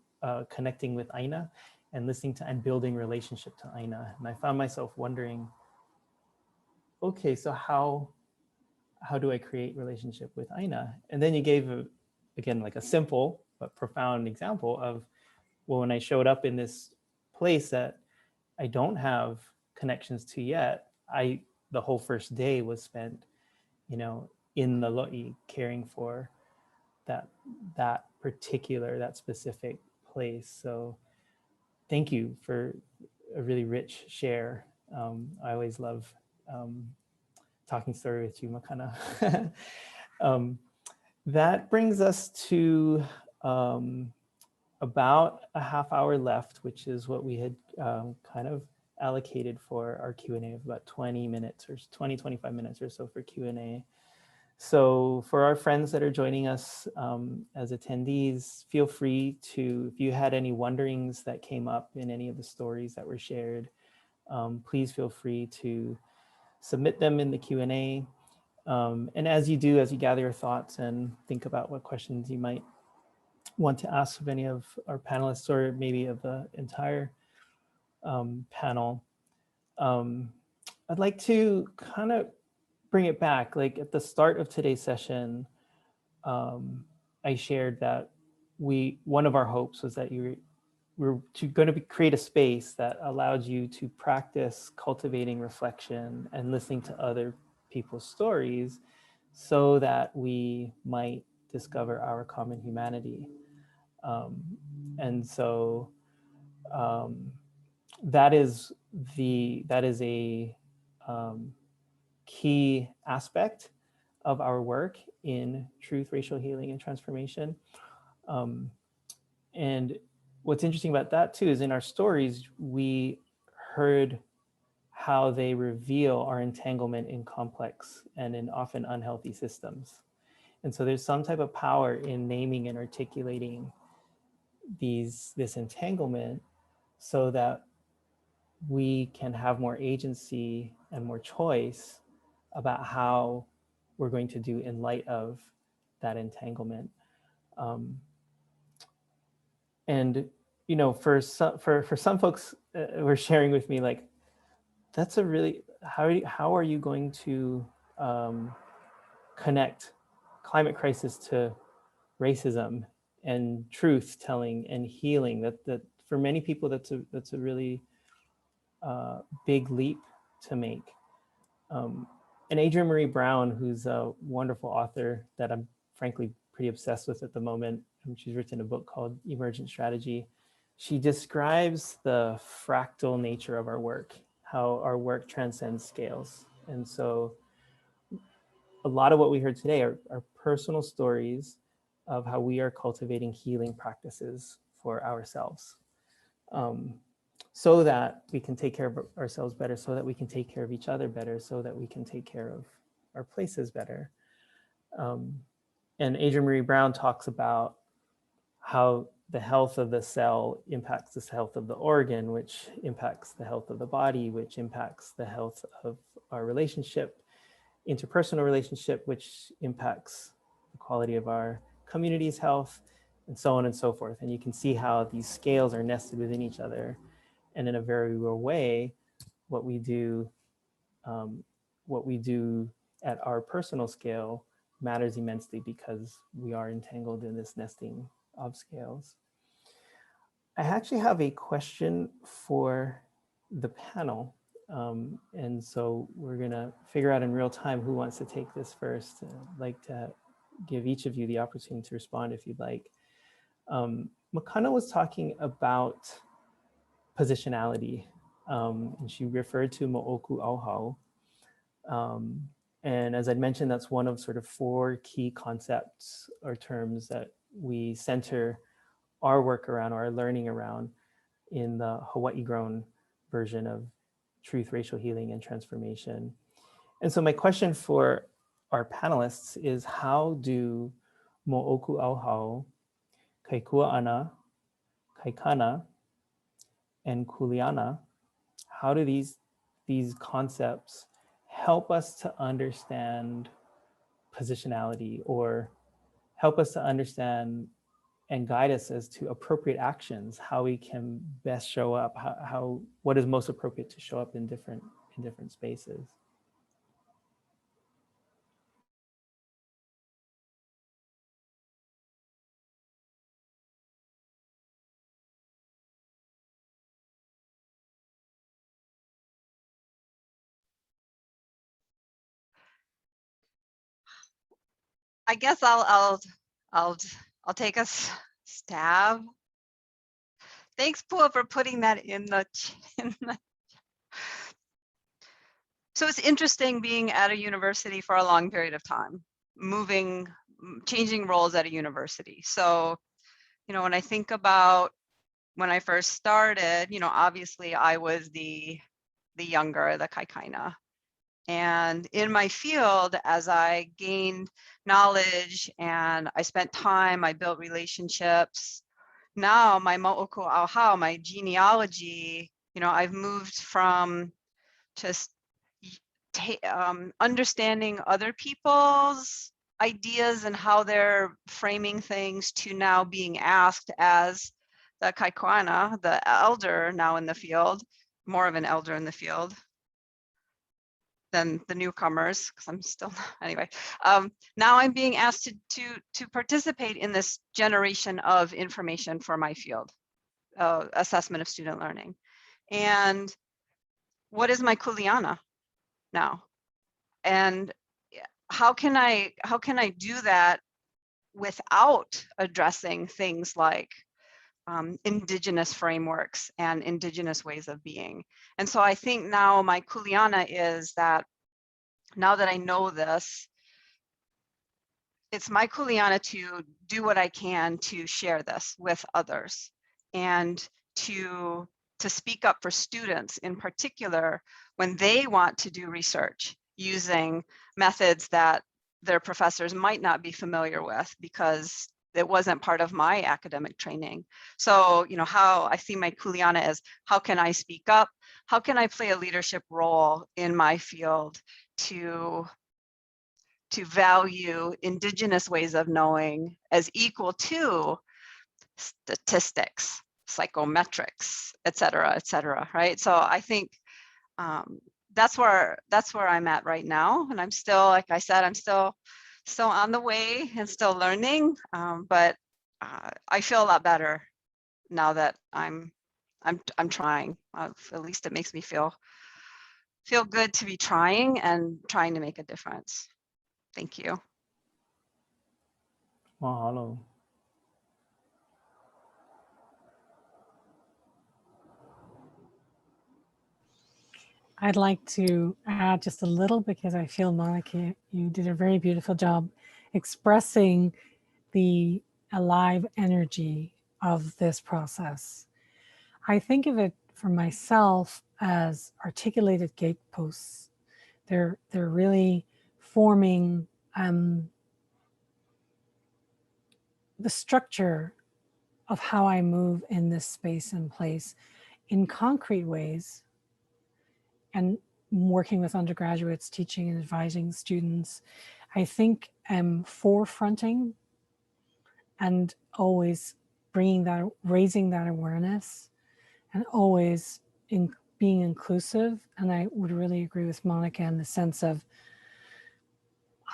connecting with Aina and listening to and building relationship to Aina. And I found myself wondering, okay, so how do I create relationship with Aina? And then you gave, again, like a simple but profound example of, well, when I showed up in this place that I don't have connections to yet, the whole first day was spent, you know, in the lo'i, caring for that specific place. So thank you for a really rich share. I always love talking story with you, Makana. That brings us to about a half hour left, which is what we had kind of allocated for our Q&A of about 20 minutes or 20, 25 minutes or so for Q&A. So for our friends that are joining us as attendees, feel free to, if you had any wonderings that came up in any of the stories that were shared, please feel free to submit them in the Q&A. And as you do, as you gather your thoughts and think about what questions you might want to ask of any of our panelists or maybe of the entire panel, I'd like to kind of bring it back. Like at the start of today's session, I shared that one of our hopes was that we're going to create a space that allowed you to practice cultivating reflection and listening to other people's stories so that we might discover our common humanity. And so that is a key aspect of our work in truth, racial healing, and transformation. And what's interesting about that too is in our stories, we heard how they reveal our entanglement in complex and in often unhealthy systems. And so there's some type of power in naming and articulating this entanglement so that we can have more agency and more choice about how we're going to do in light of that entanglement. And you know, for some folks were sharing with me, like, that's a really, how are you going to connect climate crisis to racism and truth telling and healing? That for many people, that's a really big leap to make. And Adrienne Marie Brown, who's a wonderful author that I'm frankly pretty obsessed with at the moment, and she's written a book called Emergent Strategy. She describes the fractal nature of our work, how our work transcends scales. And so a lot of what we heard today are personal stories of how we are cultivating healing practices for ourselves. So that we can take care of ourselves better, so that we can take care of each other better, so that we can take care of our places better. And Adrienne Marie Brown talks about how the health of the cell impacts the health of the organ, which impacts the health of the body, which impacts the health of our relationship, interpersonal relationship, which impacts the quality of our community's health, and so on and so forth. And you can see how these scales are nested within each other. And in a very real way, what we do at our personal scale matters immensely because we are entangled in this nesting of scales. I actually have a question for the panel. And so we're gonna figure out in real time who wants to take this first. I'd like to give each of you the opportunity to respond if you'd like. Makana was talking about positionality, and she referred to mo'oku auhau. And as I mentioned, that's one of sort of 4 key concepts or terms that we center our work around, or our learning around, in the Hawaii grown version of truth, racial healing, and transformation. And so my question for our panelists is, how do mo'oku auhau, kaikua ana, kaikana, and kuleana. How do these concepts help us to understand positionality, or help us to understand and guide us as to appropriate actions, how we can best show up, what is most appropriate to show up in different spaces? I guess I'll take a stab. Thanks, Pua, for putting that in the. So it's interesting being at a university for a long period of time, changing roles at a university. So, when I think about when I first started, obviously I was the younger, the kaikaina. And in my field, as I gained knowledge and I spent time, I built relationships. Now my mo'oku auhau, my genealogy, I've moved from just understanding other people's ideas and how they're framing things to now being asked as the kaikuana, the elder now in the field, more of an elder in the field than the newcomers, because I'm still, anyway. Now I'm being asked to participate in this generation of information for my field, assessment of student learning. And what is my kuleana now? And how can I do that without addressing things like indigenous frameworks and indigenous ways of being? And so I think now my kuleana is that now that I know this, it's my kuleana to do what I can to share this with others and to speak up for students in particular when they want to do research using methods that their professors might not be familiar with because it wasn't part of my academic training. So, how I see my kuleana as, how can I speak up? How can I play a leadership role in my field to value indigenous ways of knowing as equal to statistics, psychometrics, et cetera, right? So I think that's where I'm at right now. And I'm still, like I said, I'm still on the way and still learning, but I feel a lot better now that I'm trying. At least it makes me feel good to be trying and trying to make a difference. Thank you. Mahalo. I'd like to add just a little, because I feel, Monica, you did a very beautiful job expressing the alive energy of this process. I think of it for myself as articulated gateposts. They're really forming the structure of how I move in this space and place in concrete ways, and working with undergraduates, teaching and advising students. I think forefronting and always raising that awareness, and always being inclusive. And I would really agree with Monica in the sense of,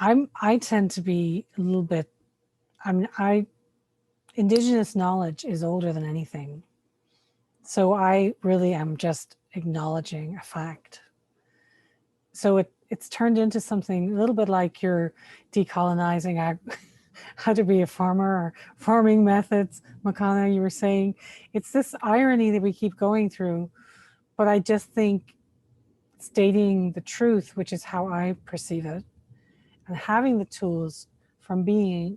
I tend to be a little bit, Indigenous knowledge is older than anything. So I really am just acknowledging a fact. So it's turned into something a little bit like you're decolonizing how to be a farmer, or farming methods, Makana, you were saying. It's this irony that we keep going through, but I just think stating the truth, which is how I perceive it, and having the tools from being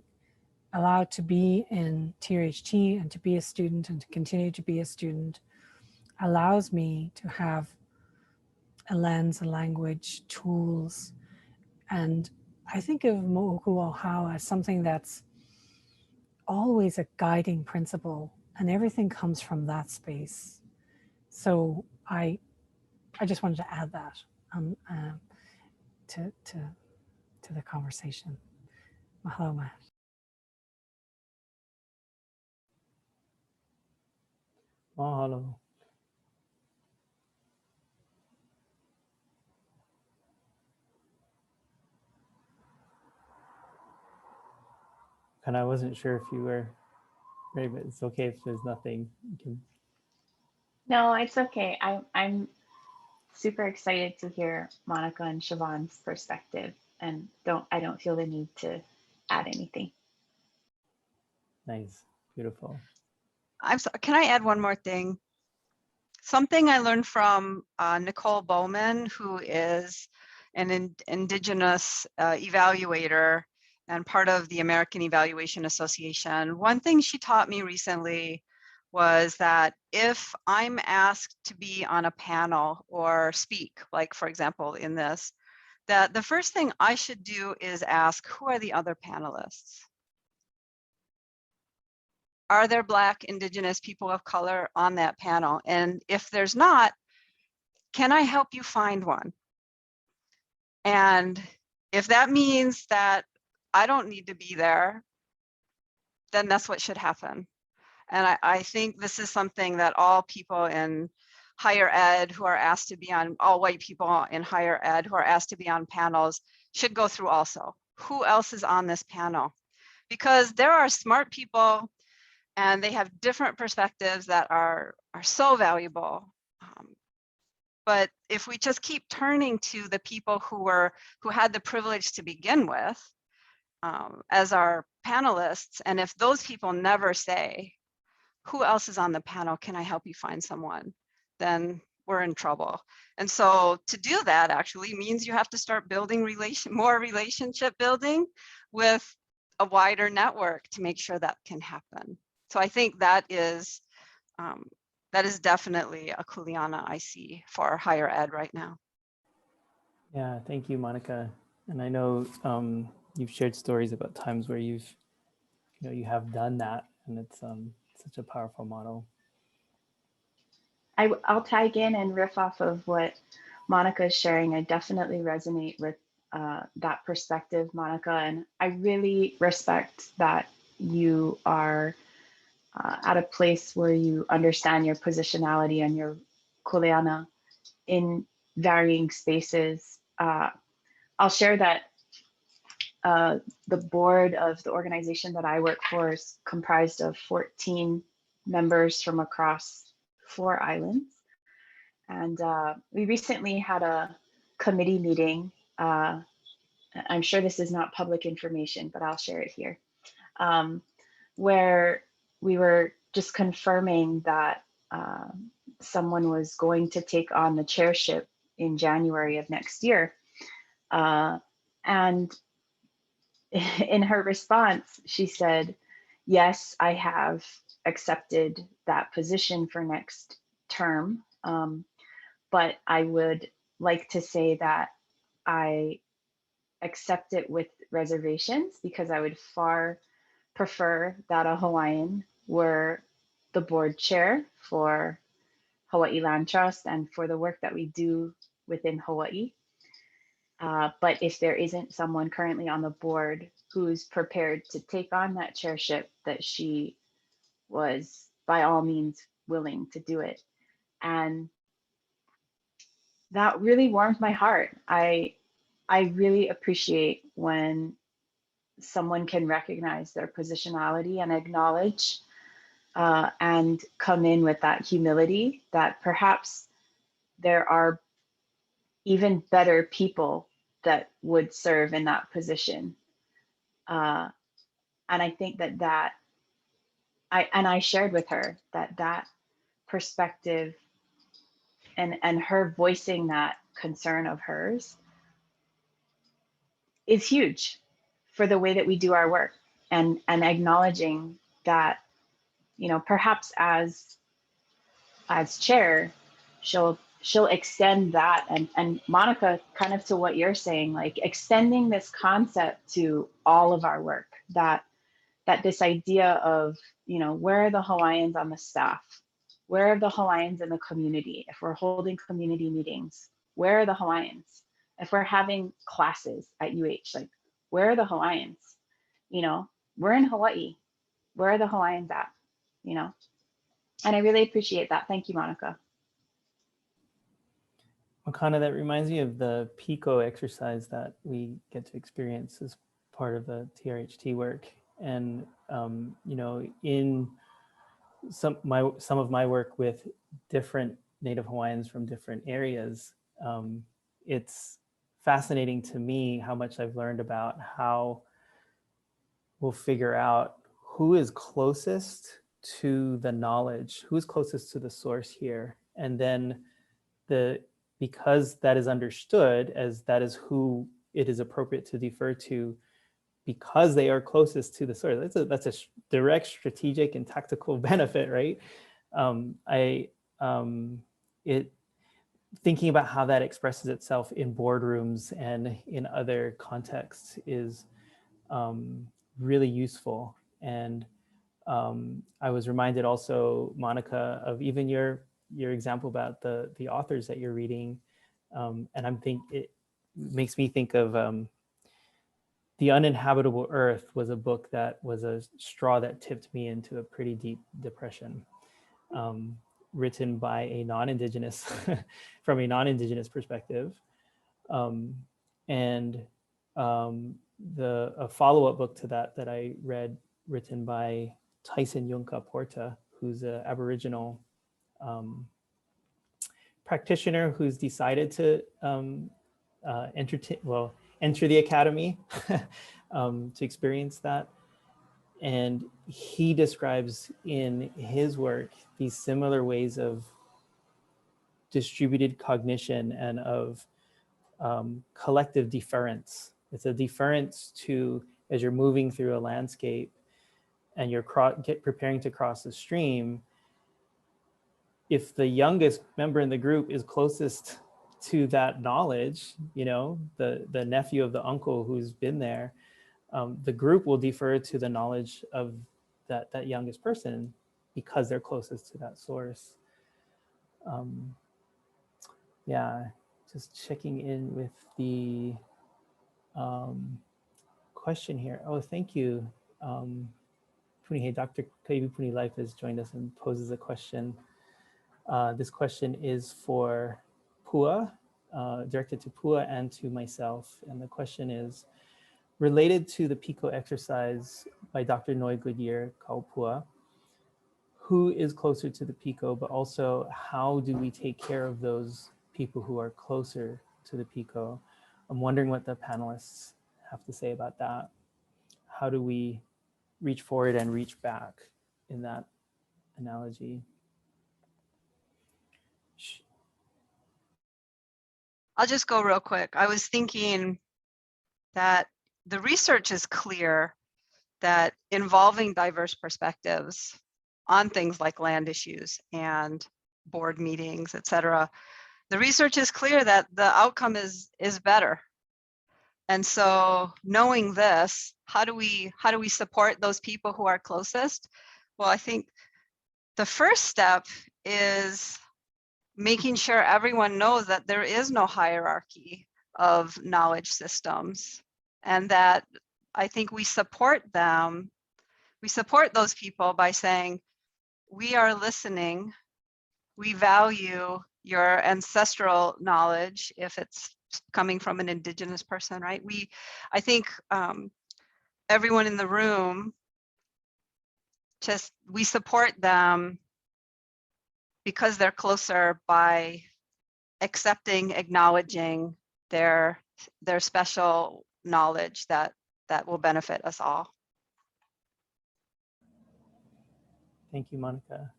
allowed to be in TRHT and to be a student and to continue to be a student, allows me to have a lens, a language, tools. And I think of mo'oku auhau as something that's always a guiding principle, and everything comes from that space. So I just wanted to add that to the conversation. Mahalo, Matt. Mahalo. And I wasn't sure if you were ready, but it's okay if there's nothing. You can... No, it's okay. I'm super excited to hear Monica and Siobhán's perspective, and I don't feel the need to add anything. Nice, beautiful. Can I add one more thing? Something I learned from Nicole Bowman, who is an Indigenous evaluator and part of the American Evaluation Association. One thing she taught me recently was that if I'm asked to be on a panel or speak, like for example in this, that the first thing I should do is ask, who are the other panelists? Are there Black, Indigenous, people of color on that panel? And if there's not, can I help you find one? And if that means that I don't need to be there, then that's what should happen. And I think this is something that all people in higher ed who are asked to be on, all white people in higher ed who are asked to be on panels should go through also. Who else is on this panel? Because there are smart people and they have different perspectives that are so valuable. But if we just keep turning to the people who had the privilege to begin with as our panelists, and if those people never say, who else is on the panel, can I help you find someone, then we're in trouble. And so to do that actually means you have to start building more relationship building with a wider network to make sure that can happen. So I think that is definitely a kuleana I see for higher ed right now. Yeah, thank you, Monica. And I know you've shared stories about times where you have done that, and it's such a powerful model. I'll tag in and riff off of what Monica is sharing. I definitely resonate with that perspective, Monica, and I really respect that you are at a place where you understand your positionality and your kuleana in varying spaces. I'll share that the board of the organization that I work for is comprised of 14 members from across 4 islands. And we recently had a committee meeting. I'm sure this is not public information, but I'll share it here, where we were just confirming that someone was going to take on the chairship in January of next year. And in her response, she said, yes, I have accepted that position for next term, but I would like to say that I accept it with reservations because I would far prefer that a Hawaiian were the board chair for Hawaiian Land Trust and for the work that we do within Hawaii. But if there isn't someone currently on the board who's prepared to take on that chairship, that she was by all means willing to do it. And that really warmed my heart. I really appreciate when someone can recognize their positionality and acknowledge and come in with that humility that perhaps there are even better people that would serve in that position. And I think that I shared with her that perspective and her voicing that concern of hers is huge for the way that we do our work, and acknowledging that, you know, perhaps as chair, she'll extend that, and Monica, kind of to what you're saying, like extending this concept to all of our work, that that this idea of, you know, where are the Hawaiians on the staff? Where are the Hawaiians in the community? If we're holding community meetings, where are the Hawaiians? If we're having classes at UH, like, where are the Hawaiians? You know, we're in Hawaii. Where are the Hawaiians at? You know, and I really appreciate that. Thank you, Monica. Makana, that reminds me of the PICO exercise that we get to experience as part of the TRHT work. And, you know, in some of my work with different Native Hawaiians from different areas, it's fascinating to me how much I've learned about how we'll figure out who is closest to the knowledge, who's closest to the source here. And then because that is understood as that is who it is appropriate to defer to, because they are closest to the source. That's a direct strategic and tactical benefit, right? Thinking about how that expresses itself in boardrooms and in other contexts is really useful. And I was reminded also, Monica, of even your example about the authors that you're reading. And it makes me think of The Uninhabitable Earth was a book that was a straw that tipped me into a pretty deep depression, written by a non-Indigenous, from a non-Indigenous perspective. And a follow-up book to that I read, written by Tyson Yunka Porta, who's an Aboriginal practitioner who's decided to enter the academy to experience that. And he describes in his work these similar ways of distributed cognition and of collective deference. It's a deference to, as you're moving through a landscape and you're preparing to cross a stream, if the youngest member in the group is closest to that knowledge, you know, the nephew of the uncle who's been there, the group will defer to the knowledge of that youngest person because they're closest to that source. Yeah, just checking in with the question here. Oh, thank you. Puni, Dr. Kaiwi Puni Life has joined us and poses a question. This question is for Pua, directed to Pua and to myself. And the question is, related to the PICO exercise by Dr. Noi Goodyear, Kaupua, who is closer to the PICO, but also how do we take care of those people who are closer to the PICO? I'm wondering what the panelists have to say about that. How do we reach forward and reach back in that analogy? I'll just go real quick. I was thinking that the research is clear that involving diverse perspectives on things like land issues and board meetings, et cetera, the research is clear that the outcome is better. And so knowing this, how do we support those people who are closest? Well, I think the first step is making sure everyone knows that there is no hierarchy of knowledge systems, and that I think we support them. We support those people by saying, we are listening. We value your ancestral knowledge if it's coming from an Indigenous person, right? I think everyone in the room, we support them because they're closer by accepting, acknowledging their special knowledge that will benefit us all. Thank you, Monica.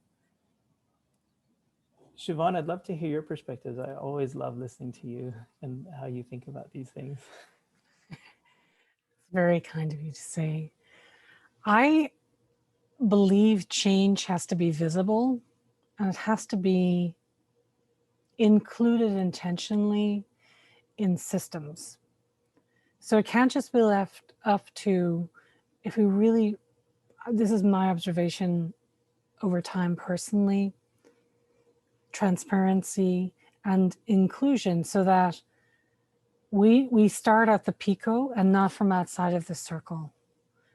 Siobhán, I'd love to hear your perspectives. I always love listening to you and how you think about these things. It's very kind of you to say. I believe change has to be visible, and it has to be included intentionally in systems. So it can't just be left up to, if we really this is my observation over time personally, transparency and inclusion, so that we start at the piko and not from outside of the circle.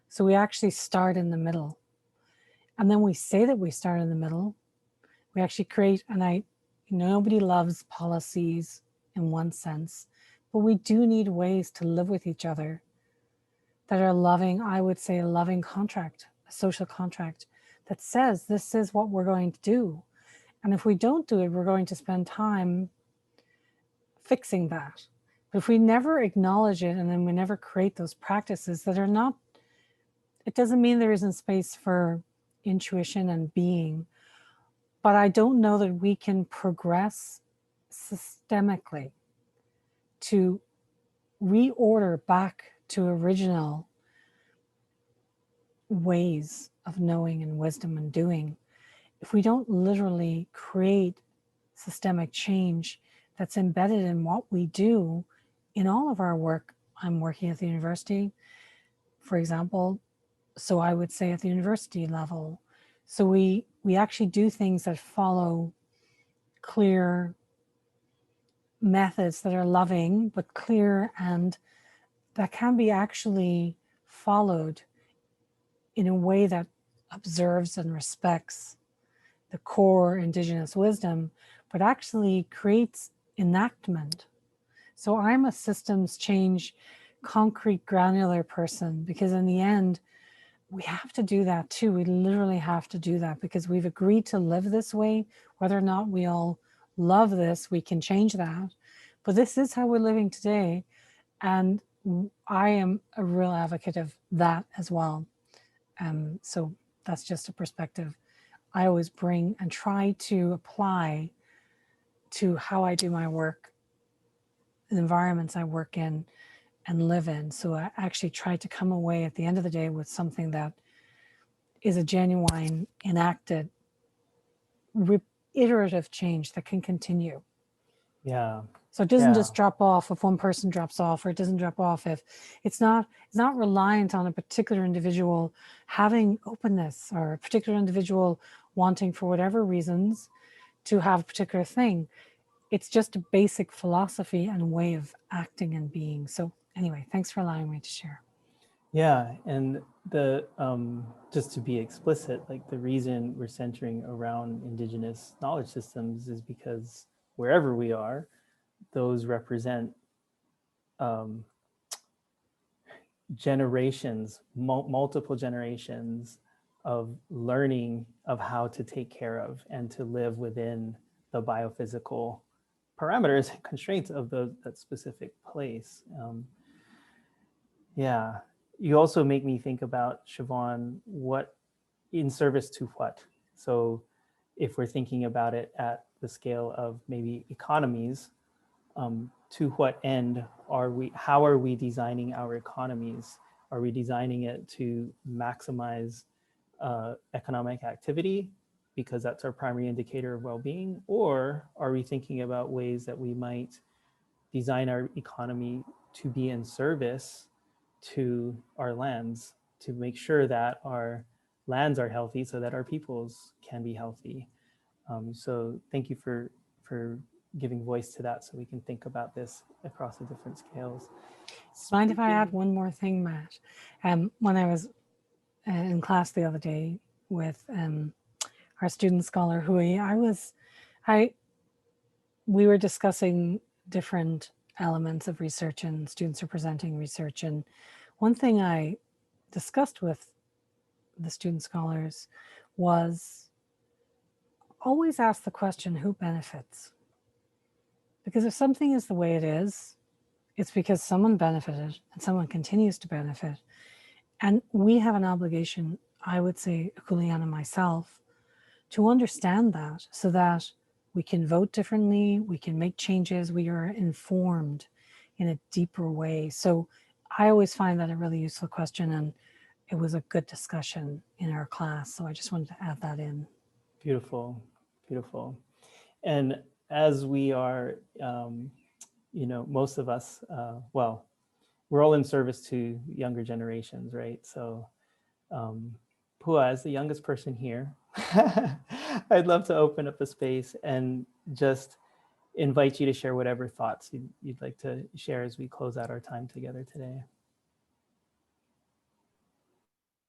So we actually start in the middle. And then we say that we start in the middle. We actually create, and nobody loves policies in one sense, but we do need ways to live with each other that are loving, I would say a loving contract, a social contract that says this is what we're going to do. And if we don't do it, we're going to spend time fixing that. But if we never acknowledge it and then we never create those practices that are not, it doesn't mean there isn't space for intuition and being, but I don't know that we can progress systemically to reorder back to original ways of knowing and wisdom and doing if we don't literally create systemic change that's embedded in what we do in all of our work. I'm working at the university, for example, so I would say at the university level. So we actually do things that follow clear methods that are loving, but clear, and that can be actually followed in a way that observes and respects the core Indigenous wisdom, but actually creates enactment. So I'm a systems change, concrete, granular person, because in the end, we have to do that too. We literally have to do that because we've agreed to live this way. Whether or not we all love this, we can change that. But this is how we're living today. And I am a real advocate of that as well. So that's just a perspective I always bring and try to apply to how I do my work, the environments I work in and live in. So I actually try to come away at the end of the day with something that is a genuine, enacted, iterative change that can continue. Yeah. So it doesn't just drop off if one person drops off, or it doesn't drop off if it's not reliant on a particular individual having openness or a particular individual wanting for whatever reasons to have a particular thing. It's just a basic philosophy and way of acting and being. So anyway, thanks for allowing me to share. Yeah, and the just to be explicit, like the reason we're centering around Indigenous knowledge systems is because wherever we are, those represent generations, multiple generations of learning of how to take care of and to live within the biophysical parameters and constraints of that specific place. Yeah, you also make me think about, Siobhán, what in service to what? So if we're thinking about it at the scale of maybe economies, to what end are we, how are we designing our economies? Are we designing it to maximize economic activity because that's our primary indicator of well-being? Or are we thinking about ways that we might design our economy to be in service to our lands, to make sure that our lands are healthy so that our peoples can be healthy? So thank you for giving voice to that so we can think about this across the different scales. Mind if I add one more thing, Matt? When I was in class the other day with our student scholar Hui, we were discussing different elements of research and students are presenting research. And one thing I discussed with the student scholars was always ask the question, who benefits? Because if something is the way it is, it's because someone benefited and someone continues to benefit. And we have an obligation, I would say, Kuleana and myself, to understand that so that we can vote differently, we can make changes, we are informed in a deeper way. So I always find that a really useful question, and it was a good discussion in our class. So I just wanted to add that in. Beautiful, beautiful. And as we are, most of us, we're all in service to younger generations, right? So Pua, as the youngest person here, I'd love to open up a space and just invite you to share whatever thoughts you'd like to share as we close out our time together today.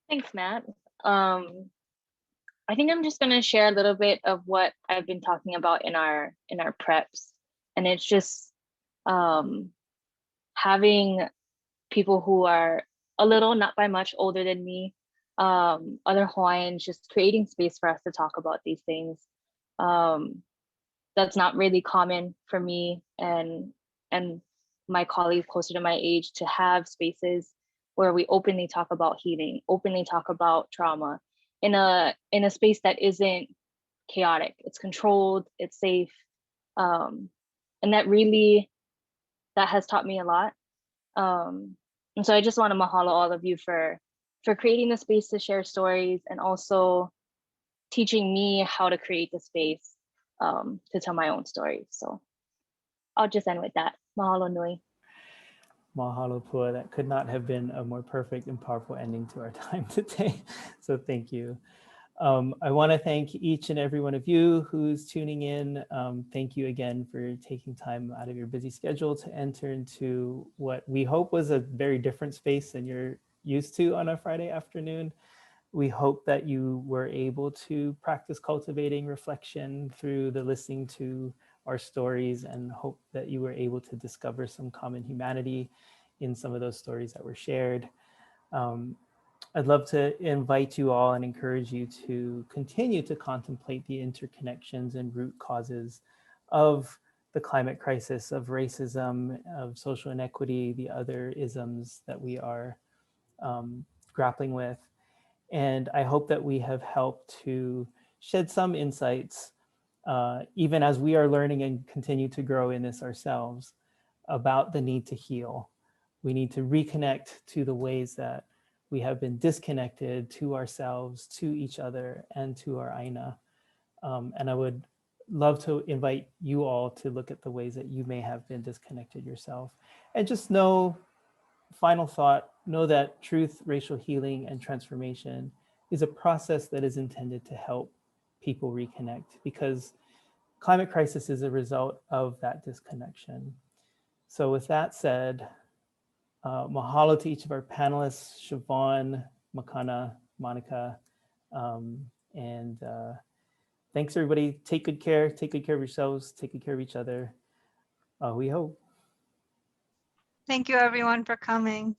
Thanks, Matt. I think I'm just gonna share a little bit of what I've been talking about in our preps, and it's just having people who are a little, not by much, older than me, other Hawaiians, just creating space for us to talk about these things. That's not really common for me and my colleagues closer to my age to have spaces where we openly talk about healing, openly talk about trauma in a space that isn't chaotic. It's controlled, it's safe. And that has taught me a lot. And so I just want to mahalo all of you for creating the space to share stories and also teaching me how to create the space to tell my own stories. So I'll just end with that. Mahalo nui. Mahalo Pua, that could not have been a more perfect and powerful ending to our time today. So thank you. I want to thank each and every one of you who's tuning in. Thank you again for taking time out of your busy schedule to enter into what we hope was a very different space than you're used to on a Friday afternoon. We hope that you were able to practice cultivating reflection through the listening to our stories, and hope that you were able to discover some common humanity in some of those stories that were shared. I'd love to invite you all and encourage you to continue to contemplate the interconnections and root causes of the climate crisis, of racism, of social inequity, the other isms that we are grappling with. And I hope that we have helped to shed some insights, even as we are learning and continue to grow in this ourselves, about the need to heal. We need to reconnect to the ways that we have been disconnected to ourselves, to each other, and to our Aina. And I would love to invite you all to look at the ways that you may have been disconnected yourself. And just know, final thought, know that truth, racial healing, and transformation is a process that is intended to help people reconnect, because climate crisis is a result of that disconnection. So with that said, mahalo to each of our panelists, Siobhán, Makana, Monica, and thanks everybody. Take good care of yourselves, take good care of each other. We hope. Thank you everyone for coming.